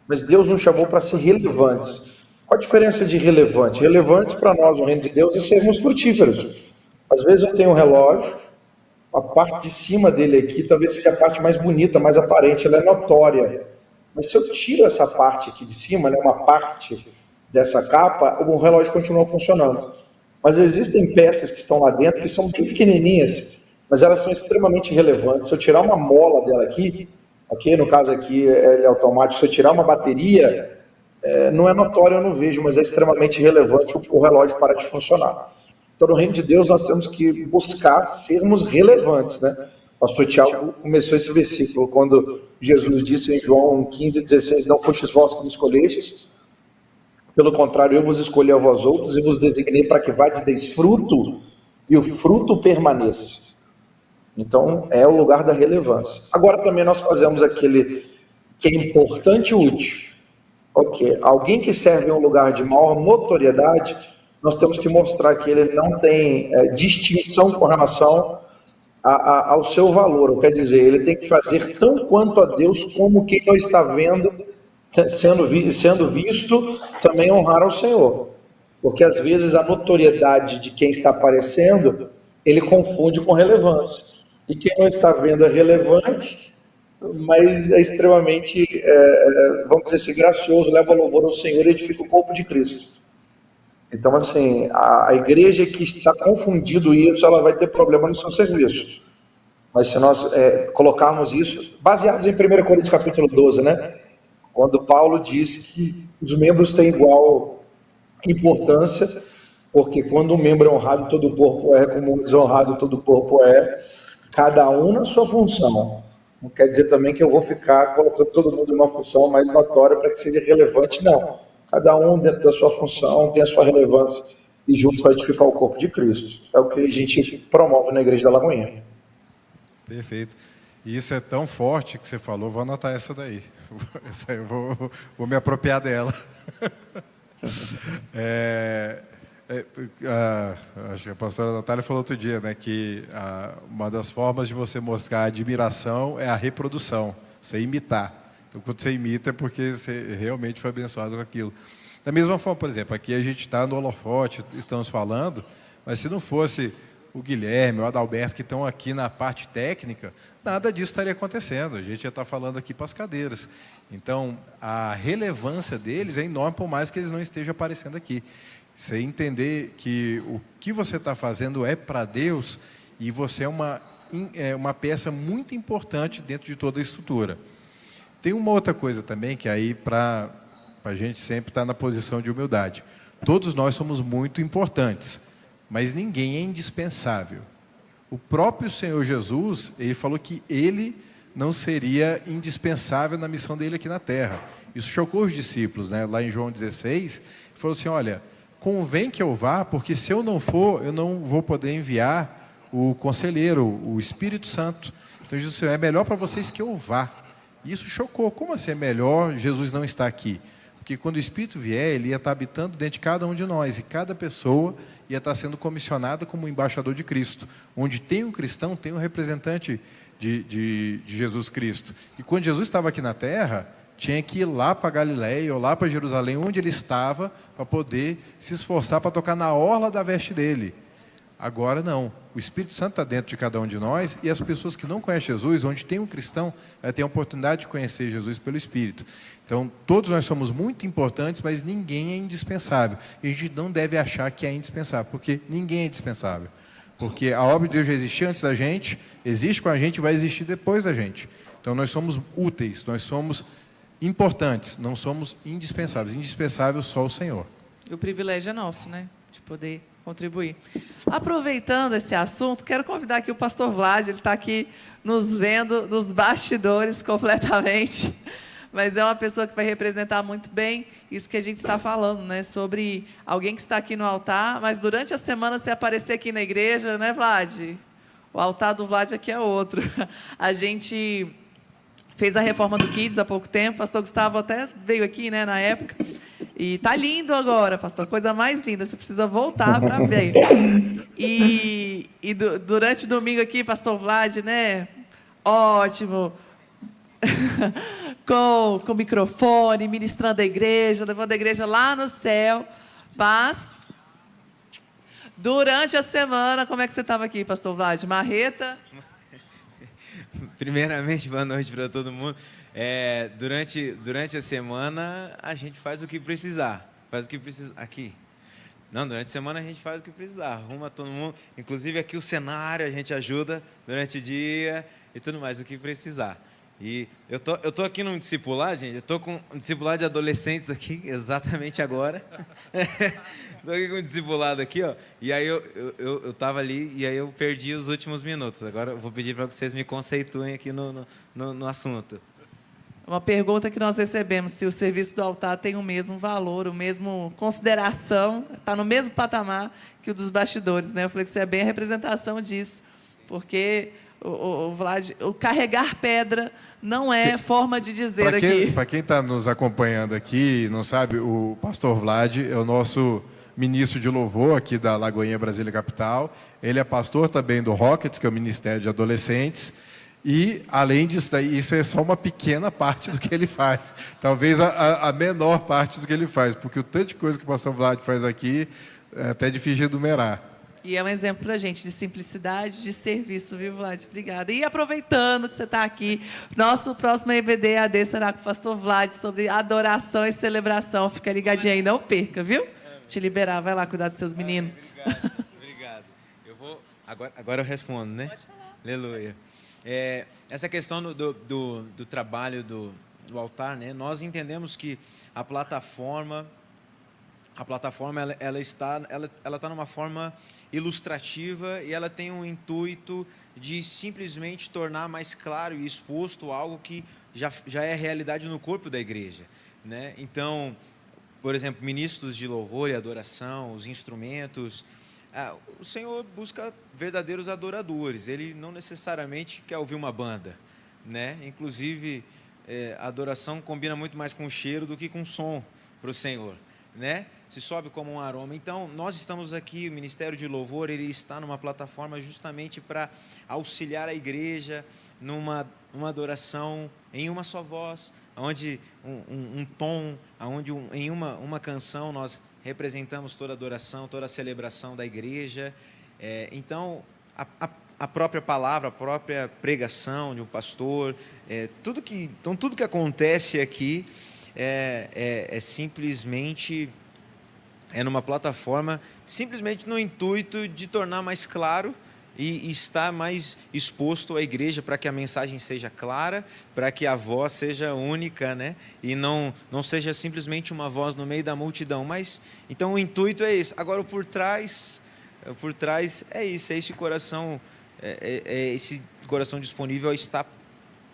Mas Deus nos chamou para ser relevantes. Qual a diferença de relevante? Relevante para nós, no reino de Deus, é sermos frutíferos. Às vezes eu tenho um relógio, a parte de cima dele aqui talvez seja a parte mais bonita, mais aparente, ela é notória. Mas se eu tiro essa parte aqui de cima, né, uma parte dessa capa, o relógio continua funcionando. Mas existem peças que estão lá dentro que são bem pequenininhas, mas elas são extremamente relevantes. Se eu tirar uma mola dela aqui no caso aqui é automático, se eu tirar uma bateria, não é notório, eu não vejo, mas é extremamente relevante, o relógio para de funcionar. Então, no reino de Deus, nós temos que buscar sermos relevantes, né? O pastor Tiago começou esse versículo quando Jesus disse em João 15:16, não fostes vós que me escolhestes, pelo contrário, eu vos escolhi a vós outros e vos designei para que vades deis fruto e o fruto permaneça. Então, é o lugar da relevância. Agora também nós fazemos aquele que é importante e útil. Ok, alguém que serve em um lugar de maior notoriedade, nós temos que mostrar que ele não tem distinção com relação ao seu valor. Quer dizer, ele tem que fazer tão quanto a Deus como quem não está vendo, sendo visto, também honrar ao Senhor. Porque às vezes a notoriedade de quem está aparecendo, ele confunde com relevância. E quem não está vendo é relevante, mas é extremamente, vamos dizer assim, gracioso, leva louvor ao Senhor e edifica o corpo de Cristo. Então, assim, a igreja que está confundindo isso, ela vai ter problema no seu serviço. Mas se nós colocarmos isso, baseados em 1 Coríntios capítulo 12, né? Quando Paulo diz que os membros têm igual importância, porque quando um membro é honrado, todo o corpo é, como um desonrado, todo o corpo é, cada um na sua função. Não quer dizer também que eu vou ficar colocando todo mundo em uma função mais notória para que seja relevante, não. Cada um dentro da sua função tem a sua relevância e juntos vai edificar o corpo de Cristo. É o que a gente promove na Igreja da Lagoinha. Perfeito. E isso é tão forte que você falou, vou anotar essa daí. Essa aí eu vou me apropriar dela. Acho que a pastora Natália falou outro dia, né, que uma das formas de você mostrar admiração é a reprodução, você imitar. Então, quando você imita é porque você realmente foi abençoado com aquilo. Da mesma forma, por exemplo, aqui a gente está no holofote, estamos falando, mas se não fosse o Guilherme, o Adalberto, que estão aqui na parte técnica, nada disso estaria acontecendo. A gente já está falando aqui para as cadeiras. Então, a relevância deles é enorme, por mais que eles não estejam aparecendo aqui. Você entender que o que você está fazendo é para Deus e você é uma peça muito importante dentro de toda a estrutura. Tem uma outra coisa também, que aí para a gente sempre estar na posição de humildade. Todos nós somos muito importantes, mas ninguém é indispensável. O próprio Senhor Jesus, ele falou que ele não seria indispensável na missão dele aqui na terra. Isso chocou os discípulos, né? Lá em João 16, ele falou assim, olha, convém que eu vá, porque se eu não for, eu não vou poder enviar o conselheiro, o Espírito Santo. Então Jesus disse, é melhor para vocês que eu vá. E isso chocou. Como assim é melhor Jesus não estar aqui? Porque quando o Espírito vier, ele ia estar habitando dentro de cada um de nós. E cada pessoa ia estar sendo comissionada como embaixador de Cristo. Onde tem um cristão, tem um representante de Jesus Cristo. E quando Jesus estava aqui na terra, tinha que ir lá para Galiléia ou lá para Jerusalém, onde ele estava, para poder se esforçar para tocar na orla da veste dele. Agora não. O Espírito Santo está dentro de cada um de nós e as pessoas que não conhecem Jesus, onde tem um cristão, têm a oportunidade de conhecer Jesus pelo Espírito. Então, todos nós somos muito importantes, mas ninguém é indispensável. E a gente não deve achar que é indispensável, porque ninguém é indispensável. Porque a obra de Deus já existia antes da gente, existe com a gente e vai existir depois da gente. Então, nós somos úteis, nós somos importantes, não somos indispensáveis. Indispensável só o Senhor. E o privilégio é nosso, né? De poder contribuir. Aproveitando esse assunto, quero convidar aqui o pastor Vlad, ele está aqui nos vendo nos bastidores completamente, mas é uma pessoa que vai representar muito bem isso que a gente está falando, né? Sobre alguém que está aqui no altar, mas durante a semana se aparecer aqui na igreja, né, Vlad? O altar do Vlad aqui é outro. A gente fez a reforma do Kids há pouco tempo, o pastor Gustavo até veio aqui, né, na época. E tá lindo agora, pastor, coisa mais linda, você precisa voltar para ver. Durante o domingo aqui, pastor Vlad, né, ótimo, com microfone, ministrando a igreja, levando a igreja lá no céu, mas durante a semana, como é que você estava aqui, pastor Vlad? Marreta? Primeiramente, boa noite para todo mundo. Durante a semana, a gente faz o que precisar. Faz o que precisa. Aqui. Não, durante a semana a gente faz o que precisar. Arruma todo mundo. Inclusive aqui o cenário, a gente ajuda durante o dia e tudo mais, o que precisar. E eu tô aqui num discipulado, gente. Eu tô com um discipulado de adolescentes aqui, exatamente agora. Estou aqui com um discipulado aqui, ó. E aí eu tava ali e aí eu perdi os últimos minutos. Agora eu vou pedir para que vocês me conceituem aqui no assunto. Uma pergunta que nós recebemos, se o serviço do altar tem o mesmo valor, o mesmo consideração, está no mesmo patamar que o dos bastidores, né? Eu falei que isso é bem a representação disso, porque o Vlad, o carregar pedra não é forma de dizer aqui. Para quem está nos acompanhando aqui, não sabe, o pastor Vlad é o nosso ministro de louvor aqui da Lagoinha Brasília Capital. Ele é pastor também do Rockets, que é o Ministério de Adolescentes. E, além disso, isso é só uma pequena parte do que ele faz. Talvez a menor parte do que ele faz, porque o tanto de coisa que o pastor Vlad faz aqui é até difícil de enumerar. E é um exemplo para a gente de simplicidade, de serviço, viu, Vlad? Obrigada. E aproveitando que você está aqui, nosso próximo EBD AD será com o pastor Vlad sobre adoração e celebração. Fica ligadinho aí, não perca, viu? Te liberar, vai lá cuidar dos seus meninos. Obrigado. Agora eu respondo, né? Pode falar. Aleluia. Essa questão do trabalho do altar, né? Nós entendemos que a plataforma ela está numa forma ilustrativa e ela tem um intuito de simplesmente tornar mais claro e exposto algo que já é realidade no corpo da igreja, né? Então, por exemplo, ministros de louvor e adoração, os instrumentos. O Senhor busca verdadeiros adoradores. Ele não necessariamente quer ouvir uma banda, né? Inclusive, a adoração combina muito mais com o cheiro do que com o som para o Senhor, né? Se sobe como um aroma. Então, nós estamos aqui, o Ministério de Louvor, ele está numa plataforma justamente para auxiliar a igreja numa adoração em uma só voz, onde um tom, onde em uma canção nós representamos toda a adoração, toda a celebração da igreja. Então, a própria palavra, a própria pregação de um pastor, tudo que acontece aqui é simplesmente numa plataforma, simplesmente no intuito de tornar mais claro e estar mais exposto à igreja para que a mensagem seja clara, para que a voz seja única, né? E não seja simplesmente uma voz no meio da multidão. Mas então o intuito é esse. Agora por trás é isso, é esse coração, esse coração disponível a estar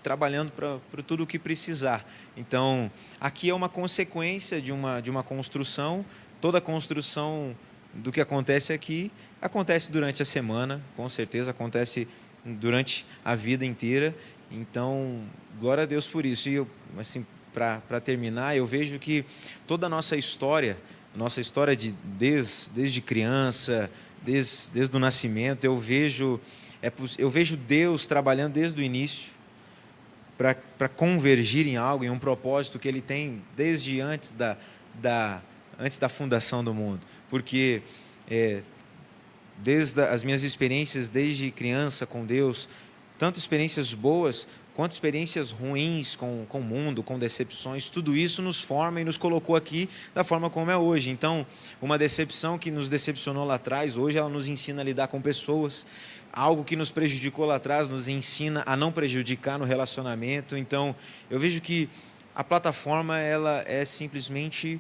trabalhando para tudo o que precisar. Então aqui é uma consequência de uma construção. Toda construção do que acontece aqui, acontece durante a semana, com certeza, acontece durante a vida inteira. Então, glória a Deus por isso. E eu, assim, para terminar, eu vejo que toda a nossa história desde criança, desde o nascimento, eu vejo Deus trabalhando desde o início para convergir em algo, em um propósito que Ele tem desde antes da fundação do mundo. Porque desde as minhas experiências desde criança com Deus, tanto experiências boas quanto experiências ruins com o mundo, com decepções, tudo isso nos forma e nos colocou aqui da forma como é hoje. Então, uma decepção que nos decepcionou lá atrás, hoje ela nos ensina a lidar com pessoas. Algo que nos prejudicou lá atrás nos ensina a não prejudicar no relacionamento. Então, eu vejo que a plataforma ela é simplesmente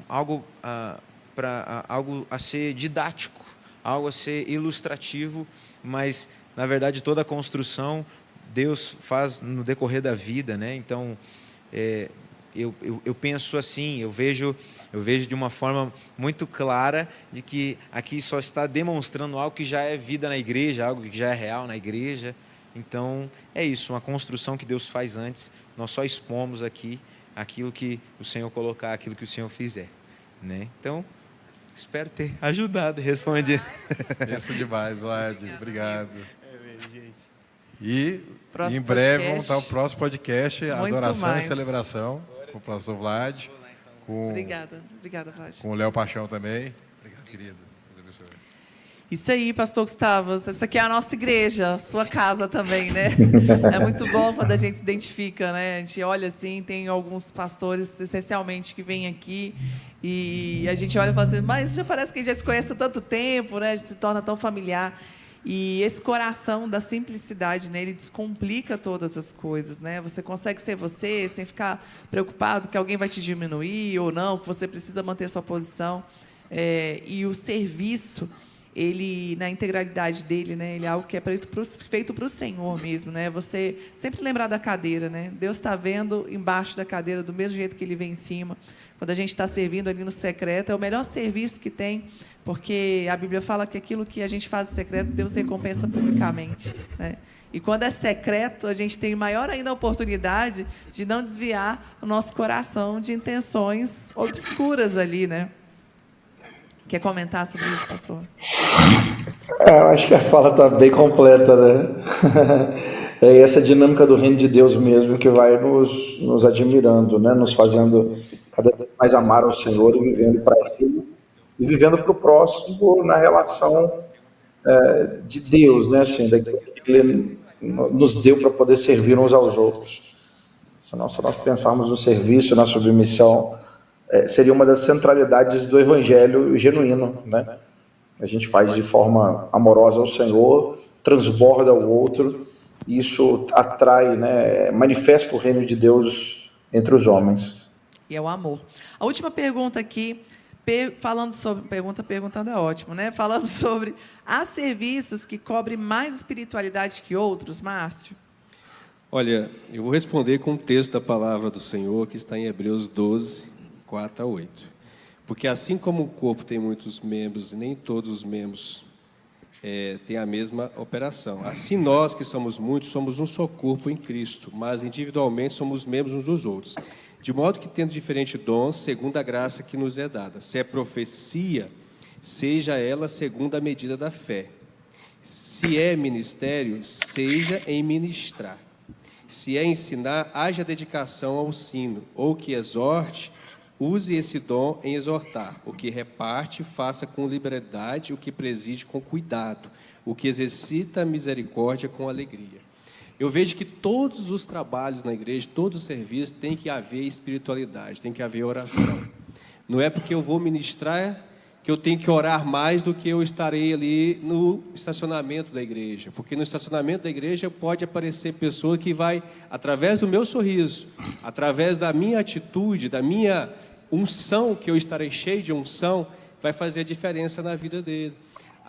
algo a ser didático, algo a ser ilustrativo, mas, na verdade, toda a construção Deus faz no decorrer da vida, né? Então, eu penso assim, eu vejo de uma forma muito clara de que aqui só está demonstrando algo que já é vida na igreja, algo que já é real na igreja. Então, é isso, uma construção que Deus faz antes, nós só expomos aqui aquilo que o Senhor colocar, aquilo que o Senhor fizer, né? Então, espero ter ajudado e respondido. Isso demais, Vlad. Obrigado. E Próximo em breve podcast. vamos estar o próximo podcast, Muito Adoração mais. e Celebração, com o pastor Vlad, Obrigada, Vlad. com o Léo Paixão também. Obrigado, querido. Deus abençoe. Isso aí, pastor Gustavo. Essa aqui é a nossa igreja, sua casa também, né? É muito bom quando a gente se identifica, né? A gente olha assim, tem alguns pastores, essencialmente, que vêm aqui e a gente olha e fala assim, mas já parece que a gente já se conhece há tanto tempo, né? A gente se torna tão familiar. E esse coração da simplicidade, né, ele descomplica todas as coisas, né? Você consegue ser você sem ficar preocupado que alguém vai te diminuir ou não, que você precisa manter sua posição. E o serviço, ele na integralidade dele, né, ele é algo que é feito para o Senhor mesmo, né? Você sempre lembrar da cadeira, né? Deus está vendo embaixo da cadeira do mesmo jeito que Ele vê em cima. Quando a gente está servindo ali no secreto, é o melhor serviço que tem, porque a Bíblia fala que aquilo que a gente faz em secreto, Deus recompensa publicamente, né? E quando é secreto, a gente tem maior ainda a oportunidade de não desviar o nosso coração de intenções obscuras ali, né? Quer comentar sobre isso, pastor? Eu acho que a fala está bem completa, né? É essa dinâmica do reino de Deus mesmo que vai nos admirando, né? Nos fazendo cada vez mais amar ao Senhor e vivendo para Ele e vivendo para o próximo na relação de Deus, né? Assim, daquilo que Ele nos deu para poder servir uns aos outros. Se nós pensarmos no serviço, na submissão, seria uma das centralidades do Evangelho genuíno, né? A gente faz de forma amorosa ao Senhor, transborda o outro, e isso atrai, né? Manifesta o reino de Deus entre os homens. E é o amor. A última pergunta aqui, falando sobre... Perguntando é ótimo, né? Falando sobre... Há serviços que cobrem mais espiritualidade que outros, Márcio? Olha, eu vou responder com o texto da palavra do Senhor, que está em Hebreus 12, 4 a 8. Porque assim como o corpo tem muitos membros, e nem todos os membros têm a mesma operação. Assim nós, que somos muitos, somos um só corpo em Cristo, mas individualmente somos membros uns dos outros. De modo que, tendo diferentes dons, segundo a graça que nos é dada. Se é profecia, seja ela segundo a medida da fé. Se é ministério, seja em ministrar. Se é ensinar, haja dedicação ao ensino. Ou que exorte, use esse dom em exortar. O que reparte, faça com liberdade. O que preside, com cuidado. O que exercita a misericórdia, com alegria. Eu vejo que todos os trabalhos na igreja, todos os serviços, tem que haver espiritualidade, tem que haver oração. Não é porque eu vou ministrar que eu tenho que orar mais do que eu estarei ali no estacionamento da igreja. Porque no estacionamento da igreja pode aparecer pessoa que vai, através do meu sorriso, através da minha atitude, da minha unção, que eu estarei cheio de unção, vai fazer a diferença na vida dele.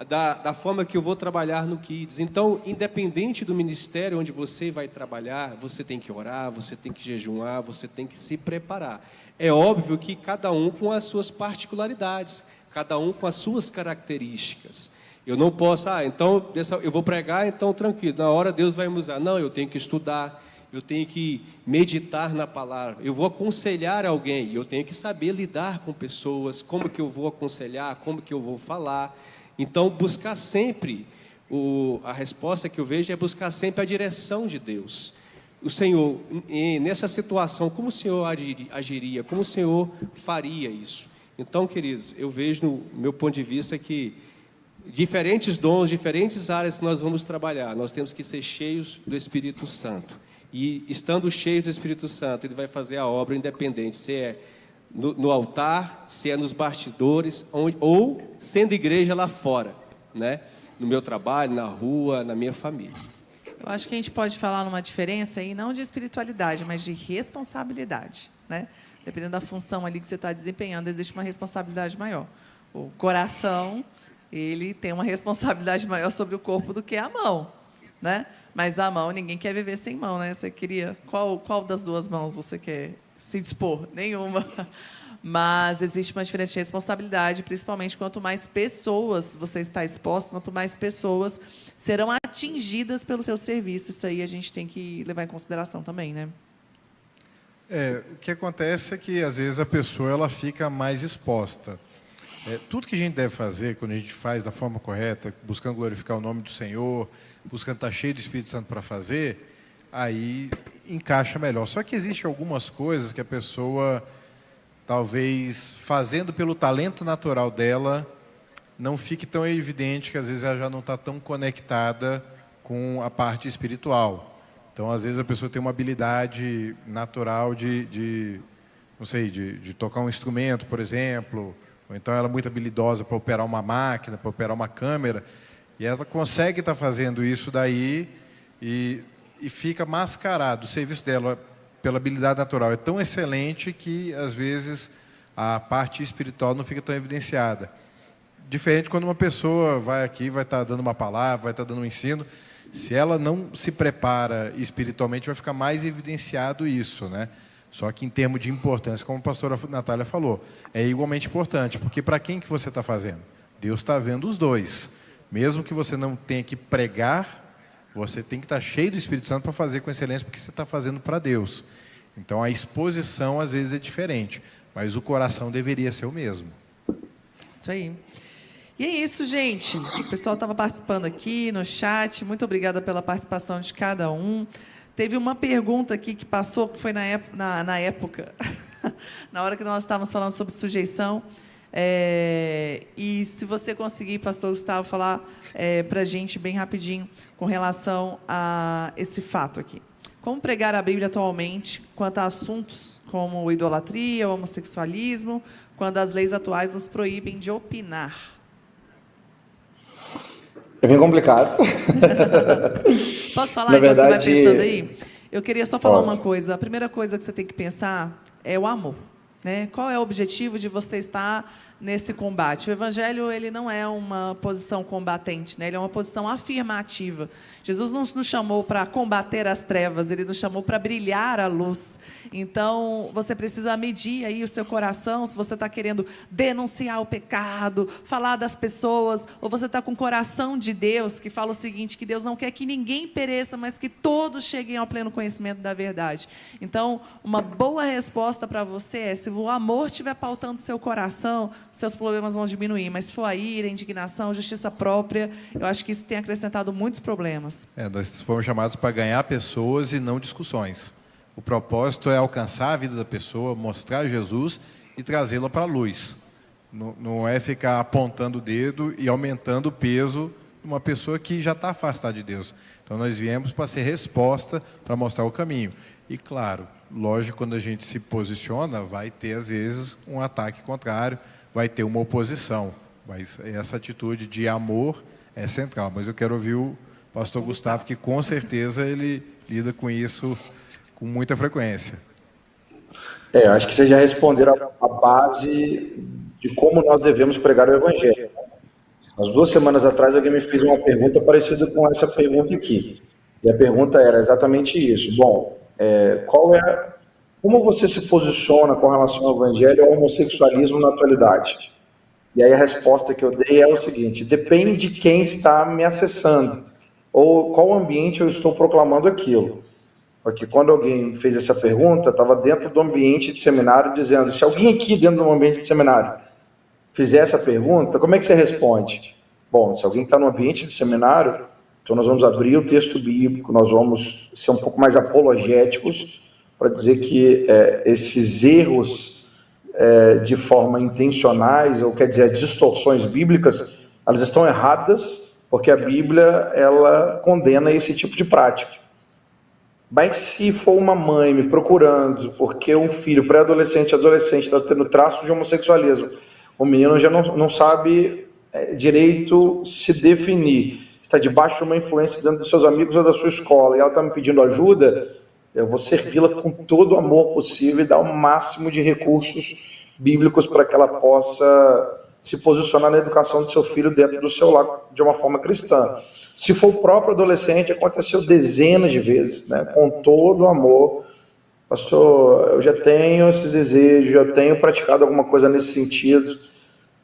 Da forma que eu vou trabalhar no Kids. Então, independente do ministério onde você vai trabalhar, você tem que orar, você tem que jejuar, você tem que se preparar. É óbvio que cada um com as suas particularidades, cada um com as suas características. Eu não posso, então eu vou pregar, então tranquilo, na hora Deus vai me usar. Não, eu tenho que estudar, eu tenho que meditar na palavra, eu vou aconselhar alguém, eu tenho que saber lidar com pessoas, como que eu vou aconselhar, como que eu vou falar. Então, buscar sempre, a resposta que eu vejo é buscar sempre a direção de Deus. O Senhor, nessa situação, como o Senhor agiria, como o Senhor faria isso? Então, queridos, eu vejo, no meu ponto de vista, que diferentes dons, diferentes áreas que nós vamos trabalhar, nós temos que ser cheios do Espírito Santo. E estando cheios do Espírito Santo, Ele vai fazer a obra independente, se é no altar, se é nos bastidores, ou sendo igreja lá fora, né? No meu trabalho, na rua, na minha família. Eu acho que a gente pode falar numa diferença aí, não de espiritualidade, mas de responsabilidade, né? Dependendo da função ali que você está desempenhando, existe uma responsabilidade maior. O coração, ele tem uma responsabilidade maior sobre o corpo do que a mão, né? Mas a mão, ninguém quer viver sem mão, né? Você queria... Qual das duas mãos você quer se dispor? Nenhuma. Mas existe uma diferença de responsabilidade, principalmente quanto mais pessoas você está exposto, quanto mais pessoas serão atingidas pelo seu serviço. Isso aí a gente tem que levar em consideração também, né? O que acontece é que, às vezes, a pessoa ela fica mais exposta. Tudo que a gente deve fazer, quando a gente faz da forma correta, buscando glorificar o nome do Senhor, buscando estar cheio do Espírito Santo para fazer, aí encaixa melhor. Só que existem algumas coisas que a pessoa, talvez, fazendo pelo talento natural dela, não fique tão evidente que, às vezes, ela já não está tão conectada com a parte espiritual. Então, às vezes, a pessoa tem uma habilidade natural de tocar um instrumento, por exemplo, ou então ela é muito habilidosa para operar uma máquina, para operar uma câmera, e ela consegue estar fazendo isso daí e fica mascarado. O serviço dela, pela habilidade natural, é tão excelente que, às vezes, a parte espiritual não fica tão evidenciada. Diferente quando uma pessoa vai aqui, vai estar dando uma palavra, vai estar dando um ensino, se ela não se prepara espiritualmente, vai ficar mais evidenciado isso, né? Só que em termos de importância, como a pastora Natália falou, é igualmente importante, porque para quem que você está fazendo? Deus está vendo os dois. Mesmo que você não tenha que pregar, você tem que estar cheio do Espírito Santo para fazer com excelência, porque você está fazendo para Deus. Então a exposição às vezes é diferente, mas o coração deveria ser o mesmo. Isso aí. E é isso, gente. O pessoal estava participando aqui no chat. Muito obrigada pela participação de cada um. Teve uma pergunta aqui que passou, que foi na época, na hora que nós estávamos falando sobre sujeição. E se você conseguir, pastor Gustavo, falar para a gente bem rapidinho com relação a esse fato aqui. Como pregar a Bíblia atualmente quanto a assuntos como idolatria, homossexualismo, quando as leis atuais nos proíbem de opinar? É bem complicado. Posso falar Na enquanto verdade, você vai pensando aí? Eu queria só falar posso. uma coisa. A primeira coisa que você tem que pensar é o amor, né? Qual é o objetivo de você estar nesse combate? O evangelho, ele não é uma posição combatente, né? Ele é uma posição afirmativa. Jesus não nos chamou para combater as trevas, ele nos chamou para brilhar a luz. Então, você precisa medir aí o seu coração, se você está querendo denunciar o pecado, falar das pessoas, ou você está com o coração de Deus, que fala o seguinte, que Deus não quer que ninguém pereça, mas que todos cheguem ao pleno conhecimento da verdade. Então, uma boa resposta para você é, se o amor estiver pautando seu coração, seus problemas vão diminuir, mas se for a ira, a indignação, justiça própria, eu acho que isso tem acrescentado muitos problemas. Nós fomos chamados para ganhar pessoas e não discussões. O propósito é alcançar a vida da pessoa, mostrar Jesus e trazê-la para a luz. Não é ficar apontando o dedo e aumentando o peso de uma pessoa que já está afastada de Deus. Então nós viemos para ser resposta, para mostrar o caminho. E claro, lógico, quando a gente se posiciona, vai ter às vezes um ataque contrário, vai ter uma oposição. Mas essa atitude de amor é central. Mas eu quero ouvir o pastor Gustavo, que com certeza ele lida com isso com muita frequência. Acho que vocês já responderam a base de como nós devemos pregar o Evangelho. As 2 semanas atrás, alguém me fez uma pergunta parecida com essa pergunta aqui. E a pergunta era exatamente isso. Bom, como você se posiciona com relação ao Evangelho e ao homossexualismo na atualidade? E aí a resposta que eu dei é o seguinte: depende de quem está me acessando, ou qual ambiente eu estou proclamando aquilo. Porque quando alguém fez essa pergunta, estava dentro do ambiente de seminário, dizendo, se alguém aqui dentro do ambiente de seminário fizer essa pergunta, como é que você responde? Bom, se alguém está no ambiente de seminário, então nós vamos abrir o texto bíblico, nós vamos ser um pouco mais apologéticos para dizer que esses erros de forma intencionais, ou quer dizer, as distorções bíblicas, elas estão erradas, porque a Bíblia, ela condena esse tipo de prática. Mas se for uma mãe me procurando porque um filho pré-adolescente, adolescente, está tendo traço de homossexualismo, o menino já não sabe direito se definir, está debaixo de uma influência dentro dos seus amigos ou da sua escola, e ela está me pedindo ajuda, eu vou servi-la com todo o amor possível e dar o máximo de recursos bíblicos para que ela possa se posicionar na educação do seu filho dentro do seu lar de uma forma cristã. Se for o próprio adolescente, aconteceu dezenas de vezes, né? Com todo o amor. Pastor, eu já tenho esses desejos, já tenho praticado alguma coisa nesse sentido.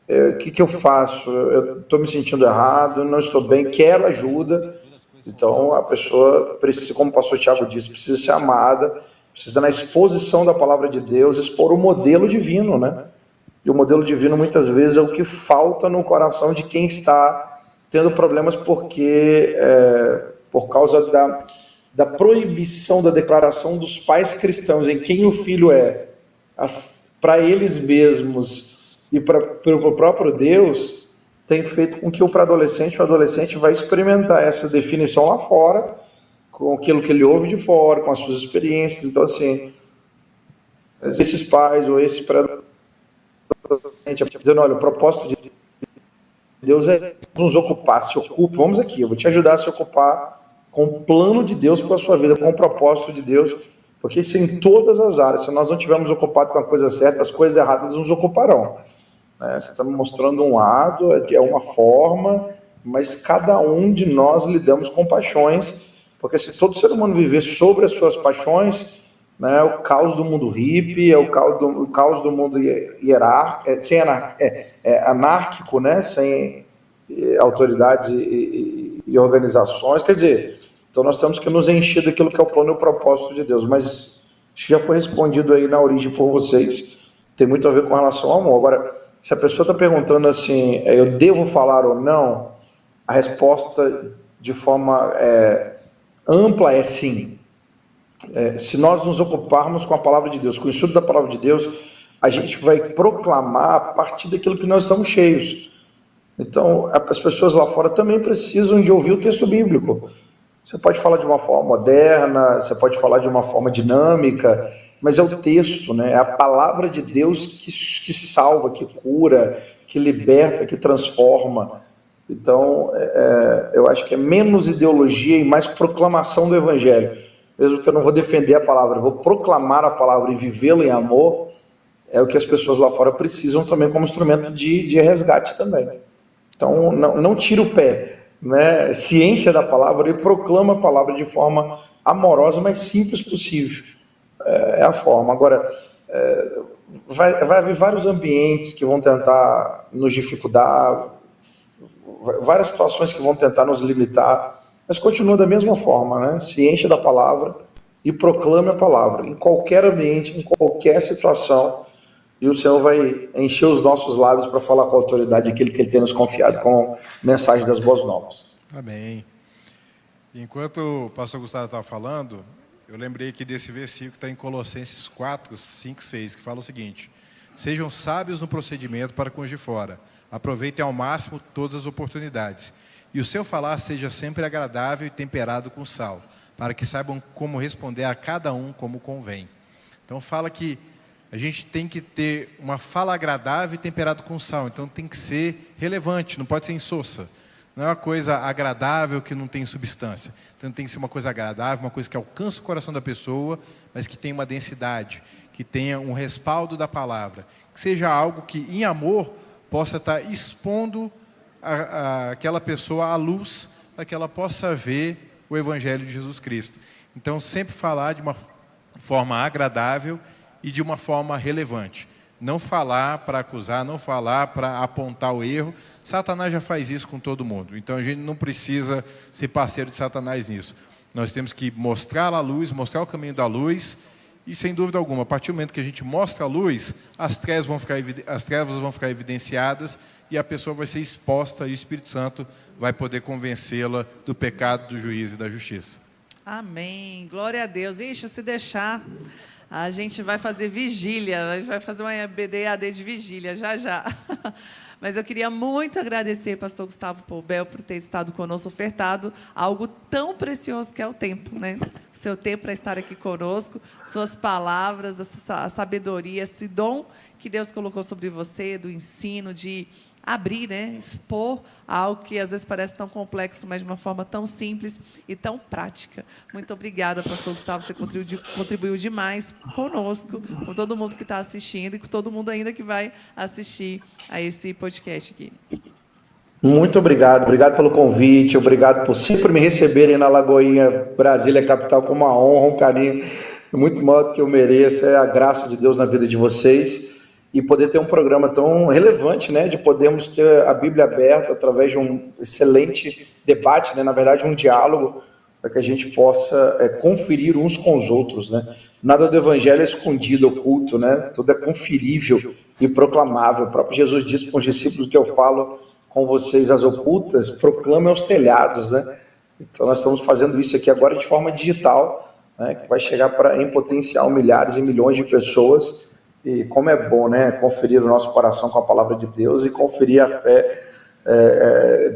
O que eu faço? Eu estou me sentindo errado, não estou bem, quero ajuda. Então, a pessoa precisa, como o pastor Tiago disse, precisa ser amada, precisa, na exposição da palavra de Deus, expor o modelo divino, né? E o modelo divino, muitas vezes, é o que falta no coração de quem está tendo problemas porque, por causa da proibição da declaração dos pais cristãos em quem o filho é, para eles mesmos e para o próprio Deus, tem feito com que o adolescente vai experimentar essa definição lá fora, com aquilo que ele ouve de fora, com as suas experiências. Então, assim, esses pais ou esse pré-adolescente dizendo, olha, o propósito de Deus é nos ocupar, se ocupe, vamos aqui, eu vou te ajudar a se ocupar com o plano de Deus para a sua vida, com o propósito de Deus, porque isso em todas as áreas, se nós não estivermos ocupados com a coisa certa, as coisas erradas nos ocuparão. Você está me mostrando um lado, é uma forma, mas cada um de nós lidamos com paixões, porque se todo ser humano viver sobre as suas paixões, né, o caos do mundo hippie, o caos do mundo anárquico, né, sem autoridades e organizações, quer dizer, então nós temos que nos encher daquilo que é o plano e o propósito de Deus, mas isso já foi respondido aí na origem por vocês, tem muito a ver com relação ao amor. Agora, se a pessoa está perguntando assim, eu devo falar ou não, a resposta de forma ampla é sim. Se nós nos ocuparmos com a palavra de Deus, com o estudo da palavra de Deus, a gente vai proclamar a partir daquilo que nós estamos cheios. Então, as pessoas lá fora também precisam de ouvir o texto bíblico. Você pode falar de uma forma moderna, você pode falar de uma forma dinâmica, mas é o texto, né? É a palavra de Deus que salva, que cura, que liberta, que transforma. Então, eu acho que é menos ideologia e mais proclamação do evangelho. Mesmo que eu não vou defender a palavra, eu vou proclamar a palavra e vivê-la em amor, é o que as pessoas lá fora precisam também como instrumento de resgate também. Então, não tira o pé, né? Se encha da palavra e proclama a palavra de forma amorosa, mas simples possível. É a forma. Agora, vai haver vários ambientes que vão tentar nos dificultar, várias situações que vão tentar nos limitar, mas continua da mesma forma, né? Se enche da palavra e proclame a palavra, em qualquer ambiente, em qualquer situação, e o Senhor vai encher os nossos lábios para falar com a autoridade aquilo que Ele tem nos confiado, com a mensagem das boas novas. Amém. Enquanto o pastor Gustavo estava falando, eu lembrei aqui desse versículo que está em Colossenses 4, 5, 6, que fala o seguinte: sejam sábios no procedimento para com os de fora, aproveitem ao máximo todas as oportunidades, e o seu falar seja sempre agradável e temperado com sal, para que saibam como responder a cada um como convém. Então fala que a gente tem que ter uma fala agradável e temperado com sal, então tem que ser relevante, não pode ser insossa. Não é uma coisa agradável que não tem substância. Então tem que ser uma coisa agradável, uma coisa que alcança o coração da pessoa, mas que tenha uma densidade, que tenha um respaldo da palavra, que seja algo que em amor possa estar expondo aquela pessoa à luz, para que ela possa ver o Evangelho de Jesus Cristo. Então, sempre falar de uma forma agradável e de uma forma relevante. Não falar para acusar, não falar para apontar o erro. Satanás já faz isso com todo mundo. Então a gente não precisa ser parceiro de Satanás nisso. Nós temos que mostrar a luz, mostrar o caminho da luz. E sem dúvida alguma, a partir do momento que a gente mostra a luz, as trevas vão ficar evidenciadas e a pessoa vai ser exposta e o Espírito Santo vai poder convencê-la do pecado, do juízo e da justiça. Amém. Glória a Deus. Ixi, se deixar, a gente vai fazer vigília, a gente vai fazer uma EBD de vigília, já. Mas eu queria muito agradecer, pastor Gustavo Poubel, por ter estado conosco, ofertado algo tão precioso que é o tempo, né? Seu tempo para estar aqui conosco, suas palavras, a sabedoria, esse dom que Deus colocou sobre você, do ensino, de abrir, né? Expor algo que às vezes parece tão complexo, mas de uma forma tão simples e tão prática. Muito obrigada, pastor Gustavo, você contribuiu demais conosco, com todo mundo que está assistindo e com todo mundo ainda que vai assistir a esse podcast aqui. Muito obrigado pelo convite, obrigado por sempre me receberem na Lagoinha, Brasília, capital, com uma honra, um carinho, muito maior do que eu mereço, é a graça de Deus na vida de vocês. E poder ter um programa tão relevante, né, de podermos ter a Bíblia aberta através de um excelente debate, né, na verdade um diálogo, para que a gente possa conferir uns com os outros, né. Nada do evangelho é escondido, oculto, né, tudo é conferível e proclamável. O próprio Jesus disse para os discípulos que eu falo com vocês as ocultas, proclamem aos telhados, né. Então nós estamos fazendo isso aqui agora de forma digital, né, que vai chegar em potencial milhares e milhões de pessoas. E como é bom, né, conferir o nosso coração com a palavra de Deus e conferir a fé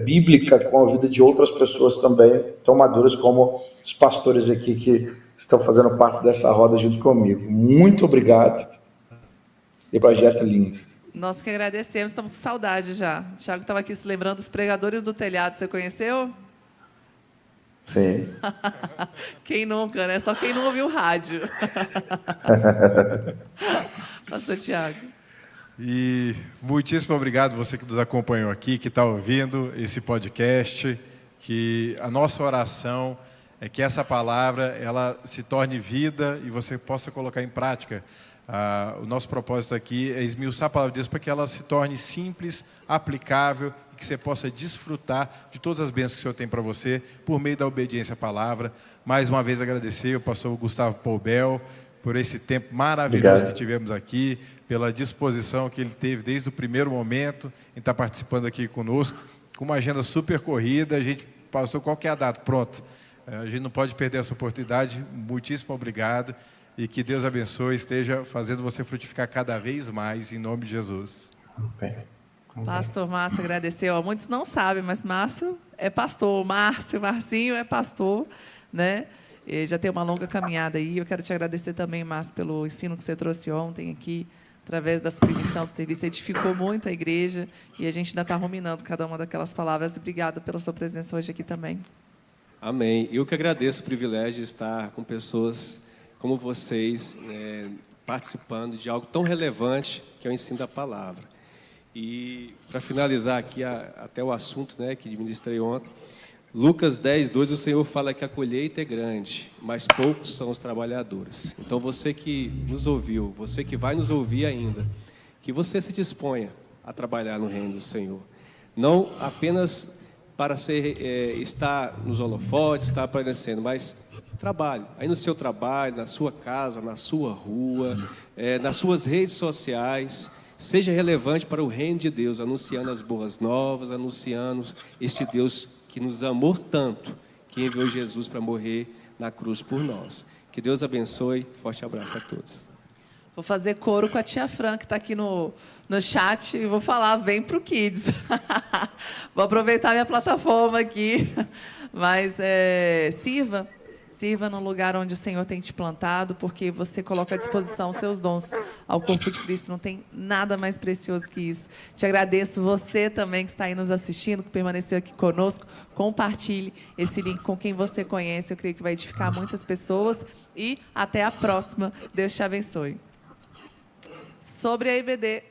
bíblica com a vida de outras pessoas também, tão maduras como os pastores aqui que estão fazendo parte dessa roda junto comigo. Muito obrigado. E projeto lindo. Nós que agradecemos, estamos com saudade já. O Thiago estava aqui se lembrando dos pregadores do telhado, você conheceu? Sim. Quem nunca, né? Só quem não ouviu rádio. Pastor Thiago. E muitíssimo obrigado você que nos acompanhou aqui, que está ouvindo esse podcast, que a nossa oração é que essa palavra ela se torne vida e você possa colocar em prática. O nosso propósito aqui é esmiuçar a palavra de Deus para que ela se torne simples, aplicável e que você possa desfrutar de todas as bênçãos que o Senhor tem para você por meio da obediência à palavra. Mais uma vez agradecer ao pastor Gustavo Poubel por esse tempo maravilhoso que tivemos aqui, pela disposição que ele teve desde o primeiro momento em estar participando aqui conosco, com uma agenda super corrida, a gente passou qualquer data, pronto. A gente não pode perder essa oportunidade, muitíssimo obrigado, e que Deus abençoe, esteja fazendo você frutificar cada vez mais, em nome de Jesus. Pastor Márcio agradeceu, muitos não sabem, mas Márcio é pastor, Marcinho é pastor, né? E já tem uma longa caminhada aí. Eu quero te agradecer também, Márcio, pelo ensino que você trouxe ontem aqui, através da submissão do serviço. Edificou muito a igreja e a gente ainda está ruminando cada uma daquelas palavras. Obrigada pela sua presença hoje aqui também. Amém. Eu que agradeço o privilégio de estar com pessoas como vocês, participando de algo tão relevante que é o ensino da palavra. E, para finalizar aqui até o assunto, né, que ministrei ontem, Lucas 10, 2, o Senhor fala que a colheita é grande, mas poucos são os trabalhadores. Então, você que nos ouviu, você que vai nos ouvir ainda, que você se disponha a trabalhar no reino do Senhor. Não apenas para estar nos holofotes, estar aparecendo, mas trabalho. Aí no seu trabalho, na sua casa, na sua rua, nas suas redes sociais, seja relevante para o reino de Deus, anunciando as boas novas, anunciando esse Deus que nos amou tanto, que enviou Jesus para morrer na cruz por nós. Que Deus abençoe. Forte abraço a todos. Vou fazer coro com a tia Fran, que está aqui no chat, e vou falar, vem para o Kids. Vou aproveitar minha plataforma aqui. Mas sirva no lugar onde o Senhor tem te plantado, porque você coloca à disposição os seus dons ao corpo de Cristo. Não tem nada mais precioso que isso. Te agradeço, você também que está aí nos assistindo, que permaneceu aqui conosco. Compartilhe esse link com quem você conhece. Eu creio que vai edificar muitas pessoas. E até a próxima. Deus te abençoe. Sobre a IBD.